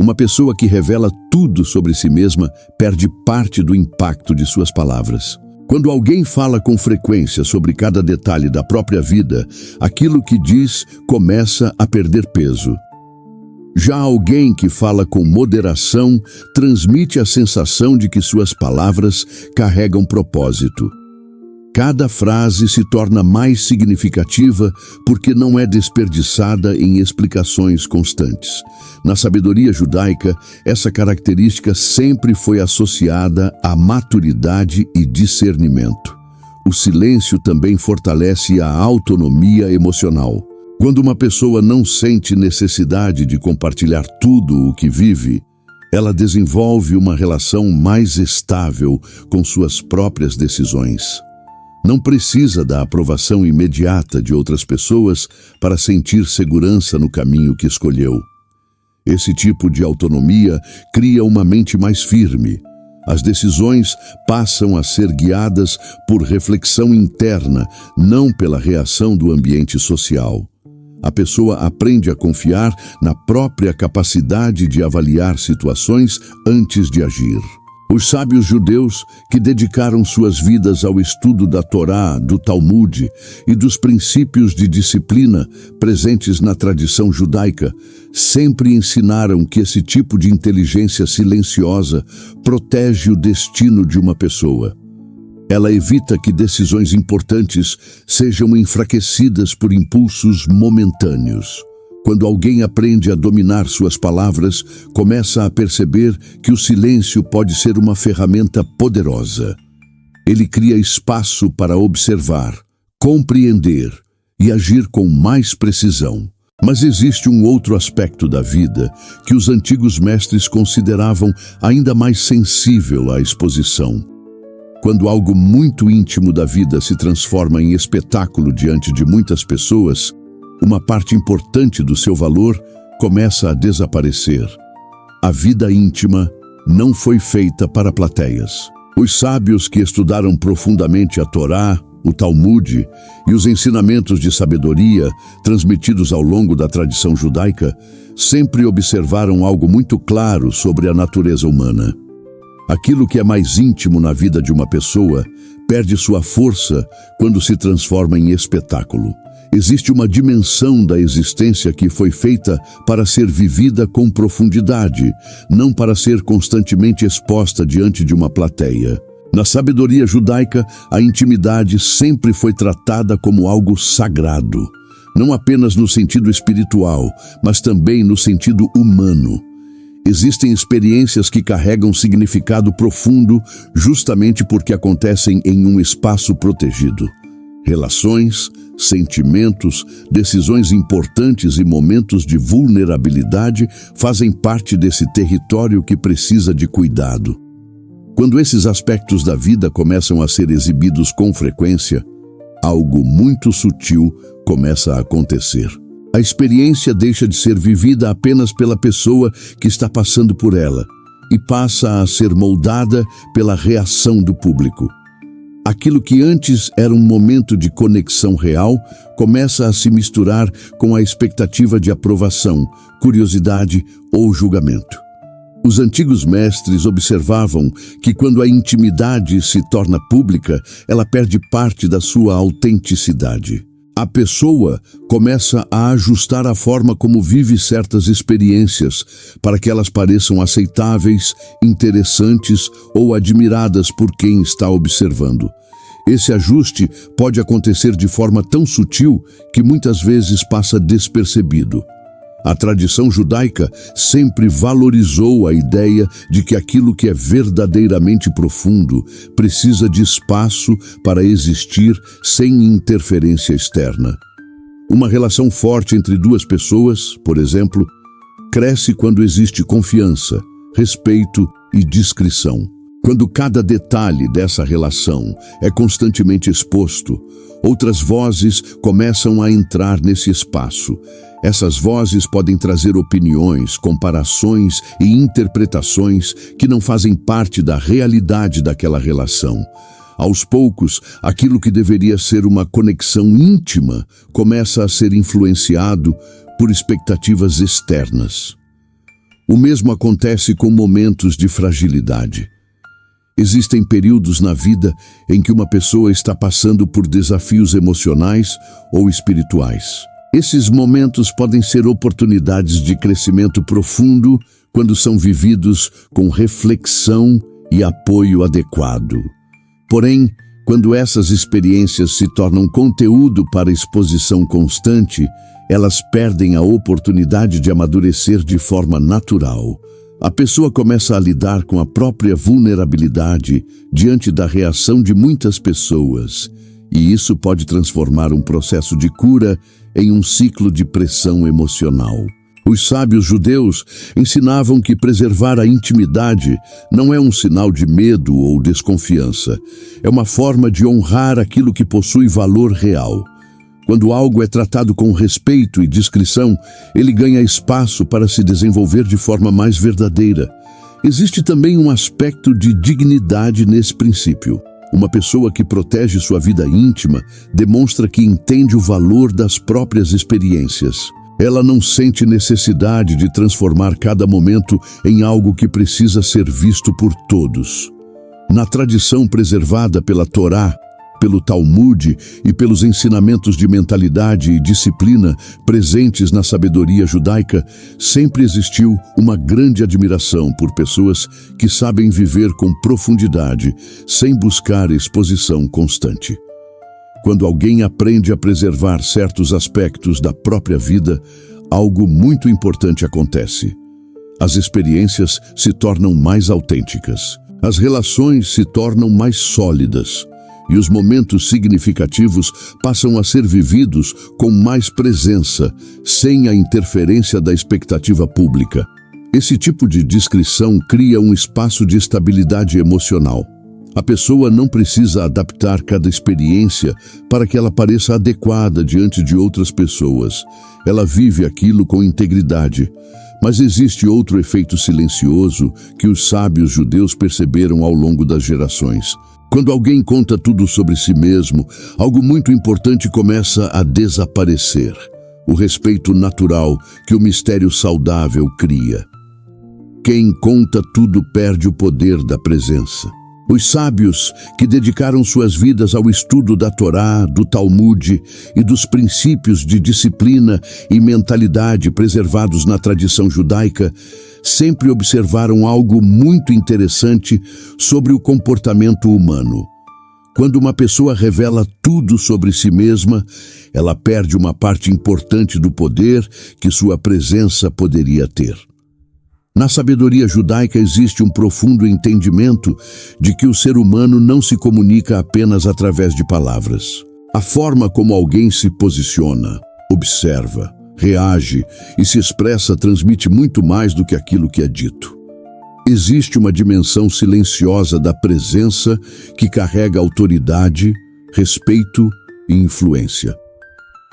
Uma pessoa que revela tudo sobre si mesma perde parte do impacto de suas palavras. Quando alguém fala com frequência sobre cada detalhe da própria vida, aquilo que diz começa a perder peso. Já alguém que fala com moderação transmite a sensação de que suas palavras carregam propósito. Cada frase se torna mais significativa porque não é desperdiçada em explicações constantes. Na sabedoria judaica, essa característica sempre foi associada à maturidade e discernimento. O silêncio também fortalece a autonomia emocional. Quando uma pessoa não sente necessidade de compartilhar tudo o que vive, ela desenvolve uma relação mais estável com suas próprias decisões. Não precisa da aprovação imediata de outras pessoas para sentir segurança no caminho que escolheu. Esse tipo de autonomia cria uma mente mais firme. As decisões passam a ser guiadas por reflexão interna, não pela reação do ambiente social. A pessoa aprende a confiar na própria capacidade de avaliar situações antes de agir. Os sábios judeus, que dedicaram suas vidas ao estudo da Torá, do Talmud e dos princípios de disciplina presentes na tradição judaica, sempre ensinaram que esse tipo de inteligência silenciosa protege o destino de uma pessoa. Ela evita que decisões importantes sejam enfraquecidas por impulsos momentâneos. Quando alguém aprende a dominar suas palavras, começa a perceber que o silêncio pode ser uma ferramenta poderosa. Ele cria espaço para observar, compreender e agir com mais precisão. Mas existe um outro aspecto da vida que os antigos mestres consideravam ainda mais sensível à exposição. Quando algo muito íntimo da vida se transforma em espetáculo diante de muitas pessoas, uma parte importante do seu valor começa a desaparecer. A vida íntima não foi feita para plateias. Os sábios que estudaram profundamente a Torá, o Talmud e os ensinamentos de sabedoria transmitidos ao longo da tradição judaica sempre observaram algo muito claro sobre a natureza humana. Aquilo que é mais íntimo na vida de uma pessoa perde sua força quando se transforma em espetáculo. Existe uma dimensão da existência que foi feita para ser vivida com profundidade, não para ser constantemente exposta diante de uma plateia. Na sabedoria judaica, a intimidade sempre foi tratada como algo sagrado, não apenas no sentido espiritual, mas também no sentido humano. Existem experiências que carregam significado profundo justamente porque acontecem em um espaço protegido. Relações, sentimentos, decisões importantes e momentos de vulnerabilidade fazem parte desse território que precisa de cuidado. Quando esses aspectos da vida começam a ser exibidos com frequência, algo muito sutil começa a acontecer. A experiência deixa de ser vivida apenas pela pessoa que está passando por ela e passa a ser moldada pela reação do público. Aquilo que antes era um momento de conexão real começa a se misturar com a expectativa de aprovação, curiosidade ou julgamento. Os antigos mestres observavam que quando a intimidade se torna pública, ela perde parte da sua autenticidade. A pessoa começa a ajustar a forma como vive certas experiências para que elas pareçam aceitáveis, interessantes ou admiradas por quem está observando. Esse ajuste pode acontecer de forma tão sutil que muitas vezes passa despercebido. A tradição judaica sempre valorizou a ideia de que aquilo que é verdadeiramente profundo precisa de espaço para existir sem interferência externa. Uma relação forte entre duas pessoas, por exemplo, cresce quando existe confiança, respeito e discrição. Quando cada detalhe dessa relação é constantemente exposto, outras vozes começam a entrar nesse espaço. Essas vozes podem trazer opiniões, comparações e interpretações que não fazem parte da realidade daquela relação. Aos poucos, aquilo que deveria ser uma conexão íntima começa a ser influenciado por expectativas externas. O mesmo acontece com momentos de fragilidade. Existem períodos na vida em que uma pessoa está passando por desafios emocionais ou espirituais. Esses momentos podem ser oportunidades de crescimento profundo quando são vividos com reflexão e apoio adequado. Porém, quando essas experiências se tornam conteúdo para exposição constante, elas perdem a oportunidade de amadurecer de forma natural. A pessoa começa a lidar com a própria vulnerabilidade diante da reação de muitas pessoas, e isso pode transformar um processo de cura em um ciclo de pressão emocional. Os sábios judeus ensinavam que preservar a intimidade não é um sinal de medo ou desconfiança, é uma forma de honrar aquilo que possui valor real. Quando algo é tratado com respeito e discrição, ele ganha espaço para se desenvolver de forma mais verdadeira. Existe também um aspecto de dignidade nesse princípio. Uma pessoa que protege sua vida íntima demonstra que entende o valor das próprias experiências. Ela não sente necessidade de transformar cada momento em algo que precisa ser visto por todos. Na tradição preservada pela Torá, pelo Talmud e pelos ensinamentos de mentalidade e disciplina presentes na sabedoria judaica, sempre existiu uma grande admiração por pessoas que sabem viver com profundidade, sem buscar exposição constante. Quando alguém aprende a preservar certos aspectos da própria vida, algo muito importante acontece. As experiências se tornam mais autênticas, as relações se tornam mais sólidas, e os momentos significativos passam a ser vividos com mais presença, sem a interferência da expectativa pública. Esse tipo de discrição cria um espaço de estabilidade emocional. A pessoa não precisa adaptar cada experiência para que ela pareça adequada diante de outras pessoas. Ela vive aquilo com integridade. Mas existe outro efeito silencioso que os sábios judeus perceberam ao longo das gerações. Quando alguém conta tudo sobre si mesmo, algo muito importante começa a desaparecer: o respeito natural que o mistério saudável cria. Quem conta tudo perde o poder da presença. Os sábios que dedicaram suas vidas ao estudo da Torá, do Talmud e dos princípios de disciplina e mentalidade preservados na tradição judaica sempre observaram algo muito interessante sobre o comportamento humano. Quando uma pessoa revela tudo sobre si mesma, ela perde uma parte importante do poder que sua presença poderia ter. Na sabedoria judaica existe um profundo entendimento de que o ser humano não se comunica apenas através de palavras. A forma como alguém se posiciona, observa, reage e se expressa transmite muito mais do que aquilo que é dito. Existe uma dimensão silenciosa da presença que carrega autoridade, respeito e influência.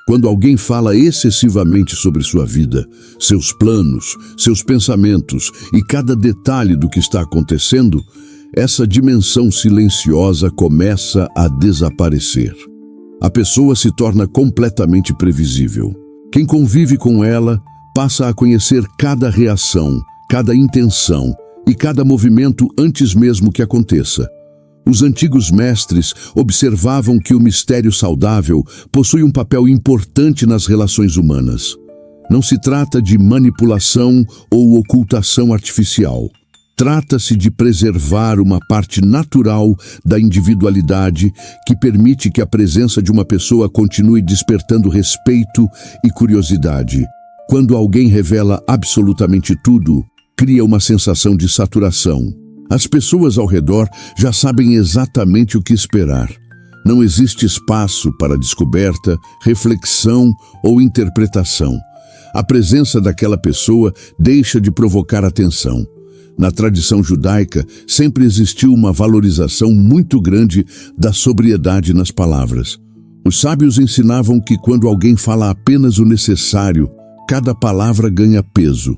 Quando alguém fala excessivamente sobre sua vida, seus planos, seus pensamentos e cada detalhe do que está acontecendo, essa dimensão silenciosa começa a desaparecer. A pessoa se torna completamente previsível. Quem convive com ela passa a conhecer cada reação, cada intenção e cada movimento antes mesmo que aconteça. Os antigos mestres observavam que o mistério saudável possui um papel importante nas relações humanas. Não se trata de manipulação ou ocultação artificial. Trata-se de preservar uma parte natural da individualidade que permite que a presença de uma pessoa continue despertando respeito e curiosidade. Quando alguém revela absolutamente tudo, cria uma sensação de saturação. As pessoas ao redor já sabem exatamente o que esperar. Não existe espaço para descoberta, reflexão ou interpretação. A presença daquela pessoa deixa de provocar atenção. Na tradição judaica, sempre existiu uma valorização muito grande da sobriedade nas palavras. Os sábios ensinavam que quando alguém fala apenas o necessário, cada palavra ganha peso.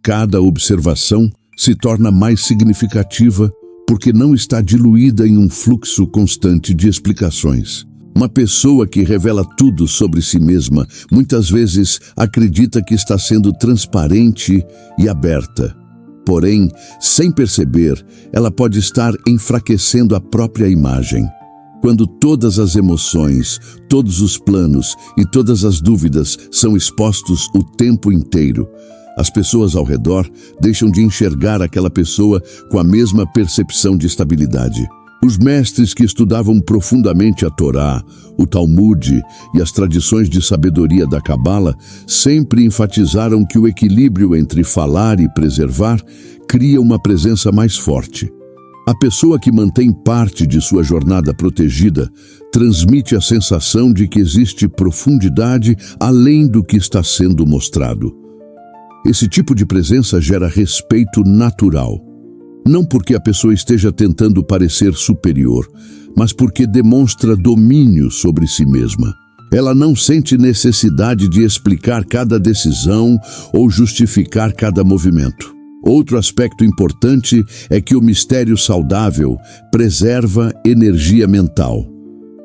Cada observação se torna mais significativa porque não está diluída em um fluxo constante de explicações. Uma pessoa que revela tudo sobre si mesma muitas vezes acredita que está sendo transparente e aberta. Porém, sem perceber, ela pode estar enfraquecendo a própria imagem. Quando todas as emoções, todos os planos e todas as dúvidas são expostos o tempo inteiro, as pessoas ao redor deixam de enxergar aquela pessoa com a mesma percepção de estabilidade. Os mestres que estudavam profundamente a Torá, o Talmud e as tradições de sabedoria da Cabala sempre enfatizaram que o equilíbrio entre falar e preservar cria uma presença mais forte. A pessoa que mantém parte de sua jornada protegida transmite a sensação de que existe profundidade além do que está sendo mostrado. Esse tipo de presença gera respeito natural. Não porque a pessoa esteja tentando parecer superior, mas porque demonstra domínio sobre si mesma. Ela não sente necessidade de explicar cada decisão ou justificar cada movimento. Outro aspecto importante é que o mistério saudável preserva energia mental.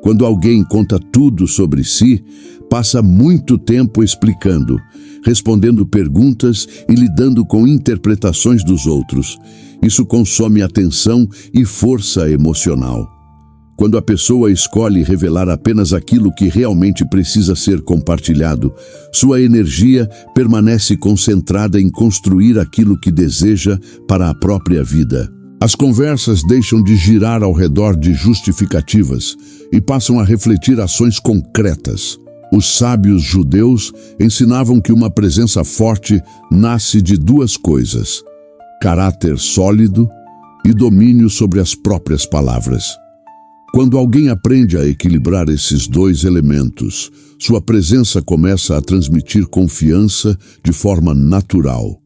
Quando alguém conta tudo sobre si, passa muito tempo explicando, respondendo perguntas e lidando com interpretações dos outros. Isso consome atenção e força emocional. Quando a pessoa escolhe revelar apenas aquilo que realmente precisa ser compartilhado, sua energia permanece concentrada em construir aquilo que deseja para a própria vida. As conversas deixam de girar ao redor de justificativas e passam a refletir ações concretas. Os sábios judeus ensinavam que uma presença forte nasce de duas coisas: caráter sólido e domínio sobre as próprias palavras. Quando alguém aprende a equilibrar esses dois elementos, sua presença começa a transmitir confiança de forma natural.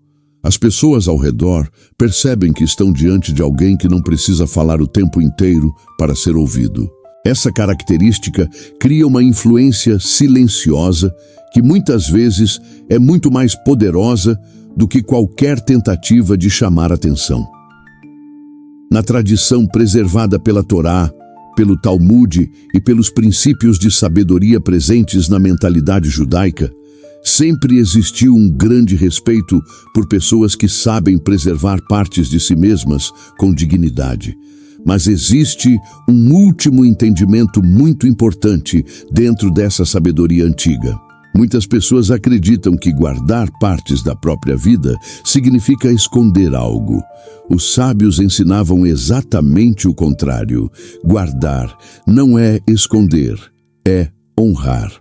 As pessoas ao redor percebem que estão diante de alguém que não precisa falar o tempo inteiro para ser ouvido. Essa característica cria uma influência silenciosa que muitas vezes é muito mais poderosa do que qualquer tentativa de chamar atenção. Na tradição preservada pela Torá, pelo Talmud e pelos princípios de sabedoria presentes na mentalidade judaica, sempre existiu um grande respeito por pessoas que sabem preservar partes de si mesmas com dignidade. Mas existe um último entendimento muito importante dentro dessa sabedoria antiga. Muitas pessoas acreditam que guardar partes da própria vida significa esconder algo. Os sábios ensinavam exatamente o contrário. Guardar não é esconder, é honrar.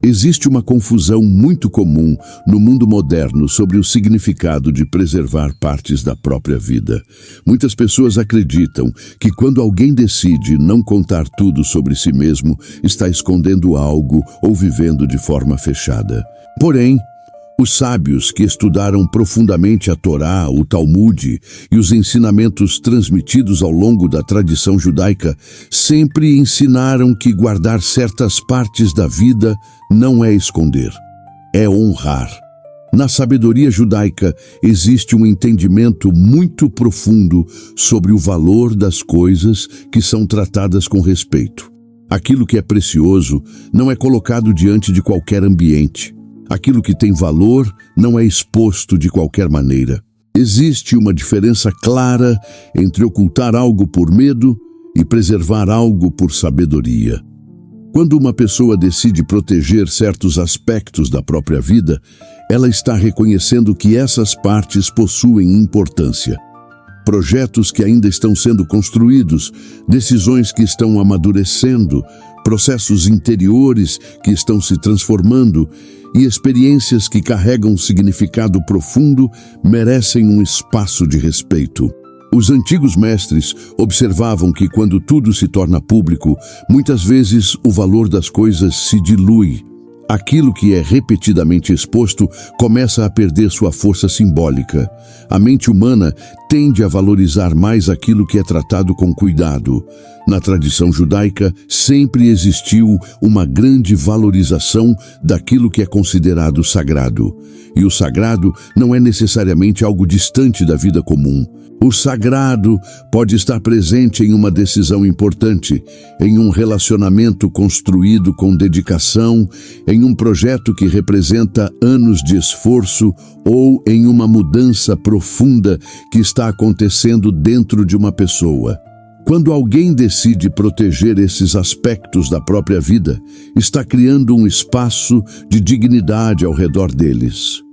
Existe uma confusão muito comum no mundo moderno sobre o significado de preservar partes da própria vida. Muitas pessoas acreditam que quando alguém decide não contar tudo sobre si mesmo, está escondendo algo ou vivendo de forma fechada. Porém, os sábios que estudaram profundamente a Torá, o Talmud e os ensinamentos transmitidos ao longo da tradição judaica sempre ensinaram que guardar certas partes da vida não é esconder, é honrar. Na sabedoria judaica existe um entendimento muito profundo sobre o valor das coisas que são tratadas com respeito. Aquilo que é precioso não é colocado diante de qualquer ambiente. Aquilo que tem valor não é exposto de qualquer maneira. Existe uma diferença clara entre ocultar algo por medo e preservar algo por sabedoria. Quando uma pessoa decide proteger certos aspectos da própria vida, ela está reconhecendo que essas partes possuem importância. Projetos que ainda estão sendo construídos, decisões que estão amadurecendo, processos interiores que estão se transformando e experiências que carregam um significado profundo merecem um espaço de respeito. Os antigos mestres observavam que quando tudo se torna público, muitas vezes o valor das coisas se dilui. Aquilo que é repetidamente exposto começa a perder sua força simbólica. A mente humana tende a valorizar mais aquilo que é tratado com cuidado. Na tradição judaica, sempre existiu uma grande valorização daquilo que é considerado sagrado. E o sagrado não é necessariamente algo distante da vida comum. O sagrado pode estar presente em uma decisão importante, em um relacionamento construído com dedicação, em um projeto que representa anos de esforço ou em uma mudança profunda que está acontecendo dentro de uma pessoa. Quando alguém decide proteger esses aspectos da própria vida, está criando um espaço de dignidade ao redor deles.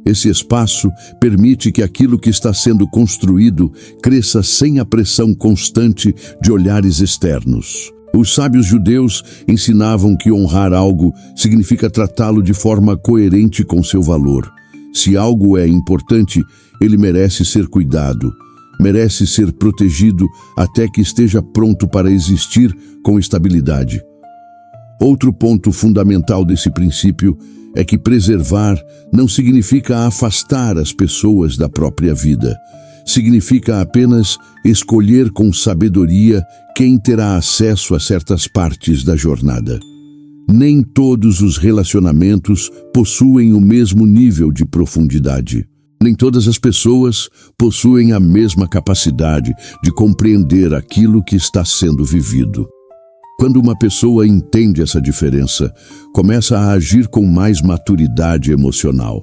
Esse espaço permite que aquilo que está sendo construído cresça sem a pressão constante de olhares externos. Os sábios judeus ensinavam que honrar algo significa tratá-lo de forma coerente com seu valor. Se algo é importante, ele merece ser cuidado, merece ser protegido até que esteja pronto para existir com estabilidade. Outro ponto fundamental desse princípio é que preservar não significa afastar as pessoas da própria vida. Significa apenas escolher com sabedoria quem terá acesso a certas partes da jornada. Nem todos os relacionamentos possuem o mesmo nível de profundidade. Nem todas as pessoas possuem a mesma capacidade de compreender aquilo que está sendo vivido. Quando uma pessoa entende essa diferença, começa a agir com mais maturidade emocional.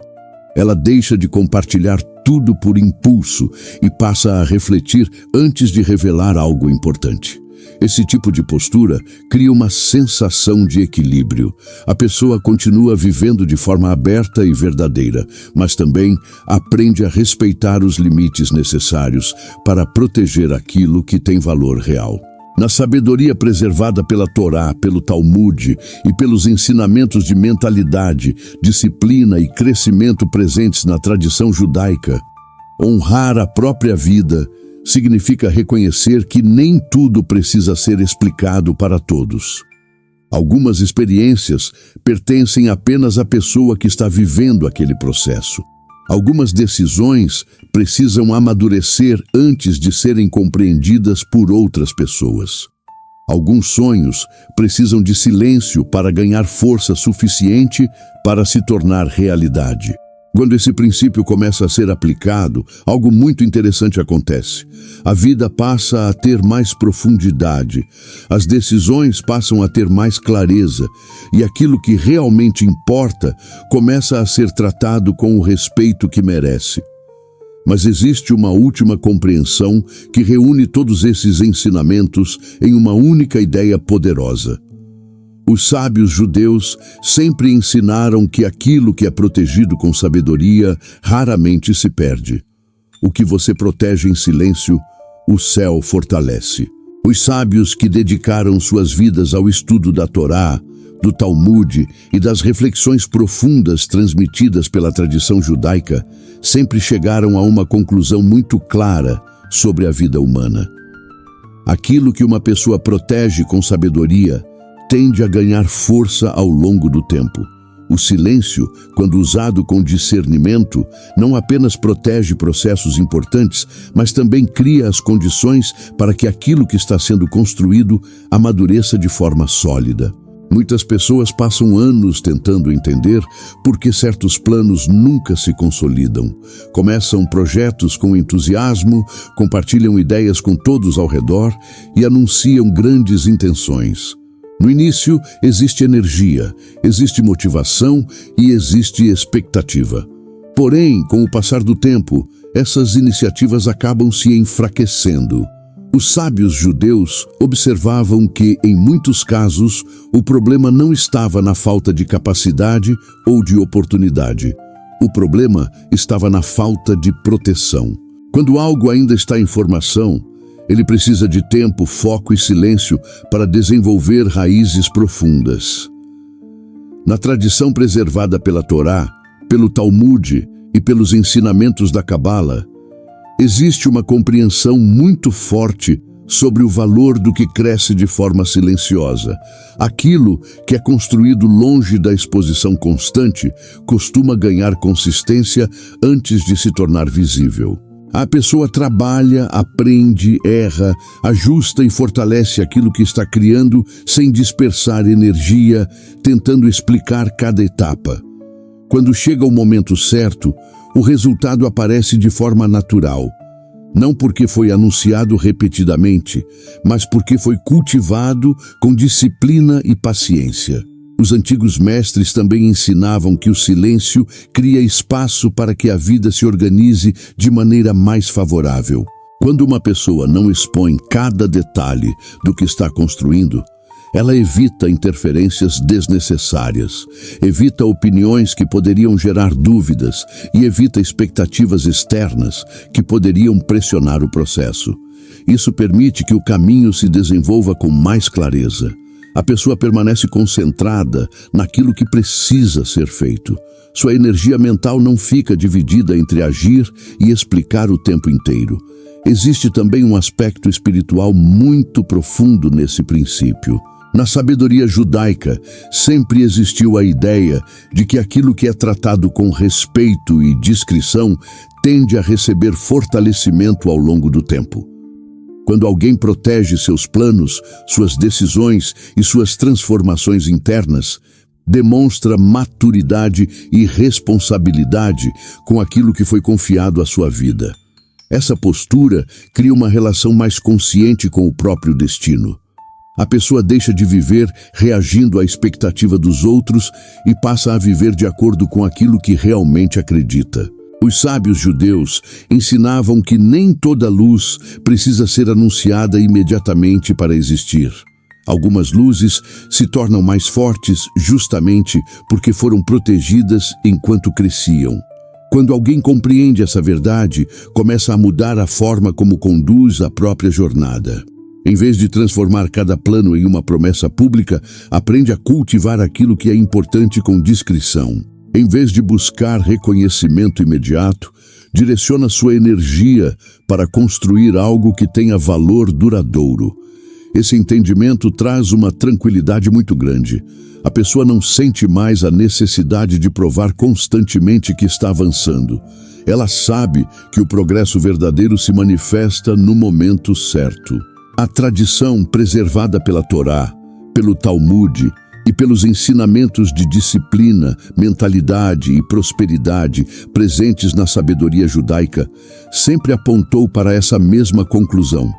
Ela deixa de compartilhar tudo por impulso e passa a refletir antes de revelar algo importante. Esse tipo de postura cria uma sensação de equilíbrio. A pessoa continua vivendo de forma aberta e verdadeira, mas também aprende a respeitar os limites necessários para proteger aquilo que tem valor real. Na sabedoria preservada pela Torá, pelo Talmud e pelos ensinamentos de mentalidade, disciplina e crescimento presentes na tradição judaica, honrar a própria vida significa reconhecer que nem tudo precisa ser explicado para todos. Algumas experiências pertencem apenas à pessoa que está vivendo aquele processo. Algumas decisões precisam amadurecer antes de serem compreendidas por outras pessoas. Alguns sonhos precisam de silêncio para ganhar força suficiente para se tornar realidade. Quando esse princípio começa a ser aplicado, algo muito interessante acontece. A vida passa a ter mais profundidade, as decisões passam a ter mais clareza, e aquilo que realmente importa começa a ser tratado com o respeito que merece. Mas existe uma última compreensão que reúne todos esses ensinamentos em uma única ideia poderosa. Os sábios judeus sempre ensinaram que aquilo que é protegido com sabedoria raramente se perde. O que você protege em silêncio, o céu fortalece. Os sábios que dedicaram suas vidas ao estudo da Torá, do Talmud e das reflexões profundas transmitidas pela tradição judaica, sempre chegaram a uma conclusão muito clara sobre a vida humana. Aquilo que uma pessoa protege com sabedoria tende a ganhar força ao longo do tempo. O silêncio, quando usado com discernimento, não apenas protege processos importantes, mas também cria as condições para que aquilo que está sendo construído amadureça de forma sólida. Muitas pessoas passam anos tentando entender por que certos planos nunca se consolidam. Começam projetos com entusiasmo, compartilham ideias com todos ao redor e anunciam grandes intenções. No início, existe energia, existe motivação e existe expectativa. Porém, com o passar do tempo, essas iniciativas acabam se enfraquecendo. Os sábios judeus observavam que, em muitos casos, o problema não estava na falta de capacidade ou de oportunidade. O problema estava na falta de proteção. Quando algo ainda está em formação, ele precisa de tempo, foco e silêncio para desenvolver raízes profundas. Na tradição preservada pela Torá, pelo Talmud e pelos ensinamentos da Cabala, existe uma compreensão muito forte sobre o valor do que cresce de forma silenciosa. Aquilo que é construído longe da exposição constante costuma ganhar consistência antes de se tornar visível. A pessoa trabalha, aprende, erra, ajusta e fortalece aquilo que está criando sem dispersar energia, tentando explicar cada etapa. Quando chega o momento certo, o resultado aparece de forma natural. Não porque foi anunciado repetidamente, mas porque foi cultivado com disciplina e paciência. Os antigos mestres também ensinavam que o silêncio cria espaço para que a vida se organize de maneira mais favorável. Quando uma pessoa não expõe cada detalhe do que está construindo, ela evita interferências desnecessárias, evita opiniões que poderiam gerar dúvidas e evita expectativas externas que poderiam pressionar o processo. Isso permite que o caminho se desenvolva com mais clareza. A pessoa permanece concentrada naquilo que precisa ser feito. Sua energia mental não fica dividida entre agir e explicar o tempo inteiro. Existe também um aspecto espiritual muito profundo nesse princípio. Na sabedoria judaica, sempre existiu a ideia de que aquilo que é tratado com respeito e discrição tende a receber fortalecimento ao longo do tempo. Quando alguém protege seus planos, suas decisões e suas transformações internas, demonstra maturidade e responsabilidade com aquilo que foi confiado à sua vida. Essa postura cria uma relação mais consciente com o próprio destino. A pessoa deixa de viver reagindo à expectativa dos outros e passa a viver de acordo com aquilo que realmente acredita. Os sábios judeus ensinavam que nem toda luz precisa ser anunciada imediatamente para existir. Algumas luzes se tornam mais fortes justamente porque foram protegidas enquanto cresciam. Quando alguém compreende essa verdade, começa a mudar a forma como conduz a própria jornada. Em vez de transformar cada plano em uma promessa pública, aprende a cultivar aquilo que é importante com discrição. Em vez de buscar reconhecimento imediato, direciona sua energia para construir algo que tenha valor duradouro. Esse entendimento traz uma tranquilidade muito grande. A pessoa não sente mais a necessidade de provar constantemente que está avançando. Ela sabe que o progresso verdadeiro se manifesta no momento certo. A tradição preservada pela Torá, pelo Talmud e pelos ensinamentos de disciplina, mentalidade e prosperidade presentes na sabedoria judaica sempre apontou para essa mesma conclusão.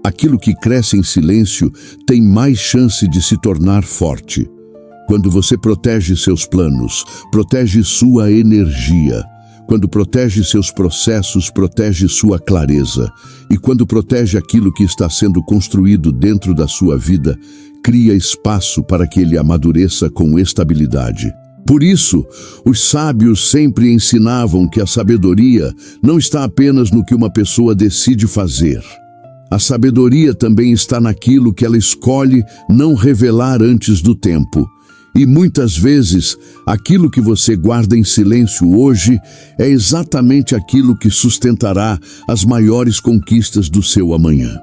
Aquilo que cresce em silêncio tem mais chance de se tornar forte. Quando você protege seus planos, protege sua energia. Quando protege seus processos, protege sua clareza. E quando protege aquilo que está sendo construído dentro da sua vida, cria espaço para que ele amadureça com estabilidade. Por isso, os sábios sempre ensinavam que a sabedoria não está apenas no que uma pessoa decide fazer. A sabedoria também está naquilo que ela escolhe não revelar antes do tempo. E muitas vezes, aquilo que você guarda em silêncio hoje é exatamente aquilo que sustentará as maiores conquistas do seu amanhã.